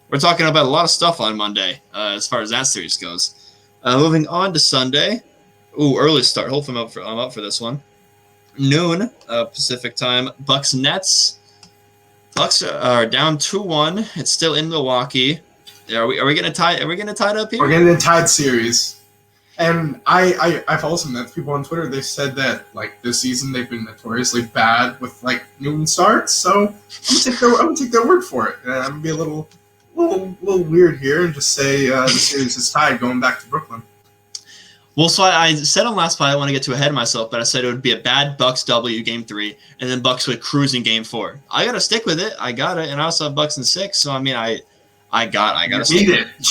we're talking about a lot of stuff on Monday as far as that series goes. Moving on to Sunday. Ooh, early start. Hopefully I'm up for this one. Noon Pacific time. Bucks Nets. Bucks are down 2-1. It's still in Milwaukee. Are we gonna tie? Are we gonna tie it up here? We're getting a tied series. And I follow some Nets people on Twitter. They said that this season they've been notoriously bad with noon starts. So I'm gonna take their word for it. And I'm gonna be a little weird here and just say the series is tied going back to Brooklyn. Well, so I said on last pod I want to get too ahead of myself, but I said it would be a bad Bucks W Game 3, and then Bucks would cruise in Game 4. I gotta stick with it. I got it, and I also have Bucks in 6. So I mean, I gotta stick.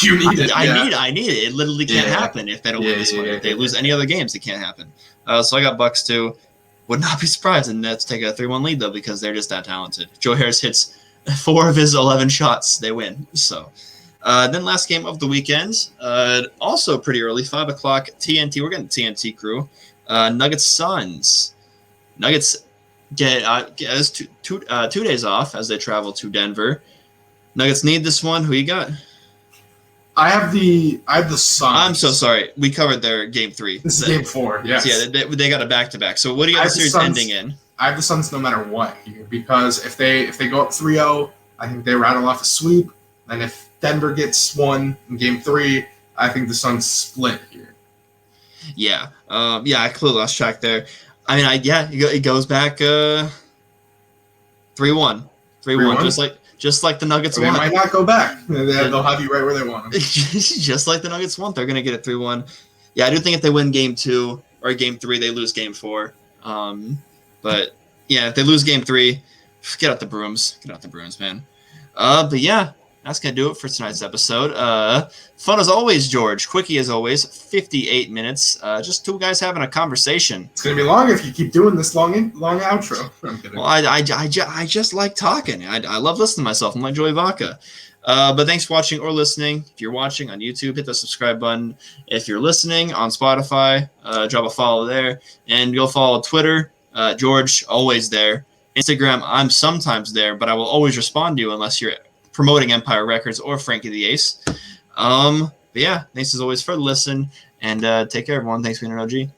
You need it. I need it. It literally can't happen if they don't win this one. If they lose any other games, it can't happen. So I got Bucks too. Would not be surprised if the Nets take a 3-1 lead though, because they're just that talented. Joe Harris hits 4 of his 11 shots, they win. So. Then last game of the weekend, also pretty early, 5 o'clock, TNT. We're getting TNT crew. Nuggets Suns. Nuggets get 2 days off as they travel to Denver. Nuggets need this one. Who you got? I have the Suns. I'm so sorry. We covered their Game 3. This is Game 4. Yes. Yeah, they got a back-to-back. So what do you got the series ending in? I have the Suns no matter what here because if they go up 3-0, I think they rattle off a sweep. And if Denver gets one in Game 3, I think the Suns split here. Yeah. I completely lost track there. I mean, it goes back 3-1. 3-1, just like the Nuggets They won. might not go back. They'll have you right where they want them. Just like the Nuggets won, they're going to get it 3-1. Yeah, I do think if they win Game 2 or Game 3, they lose Game 4. But, yeah, if they lose Game 3, get out the brooms. Get out the brooms, man. But, yeah. That's going to do it for tonight's episode. Fun as always, George. Quickie as always. 58 minutes. Just 2 guys having a conversation. It's going to be long if you keep doing this long outro. I'm kidding. Well, I just like talking. I love listening to myself. I'm like Joey Vaca. But thanks for watching or listening. If you're watching on YouTube, hit the subscribe button. If you're listening on Spotify, drop a follow there. And go follow Twitter. George, always there. Instagram, I'm sometimes there, but I will always respond to you unless you're promoting Empire Records or Frankie the Ace. But yeah, thanks as always for the listen, and take care, everyone. Thanks for being an OG.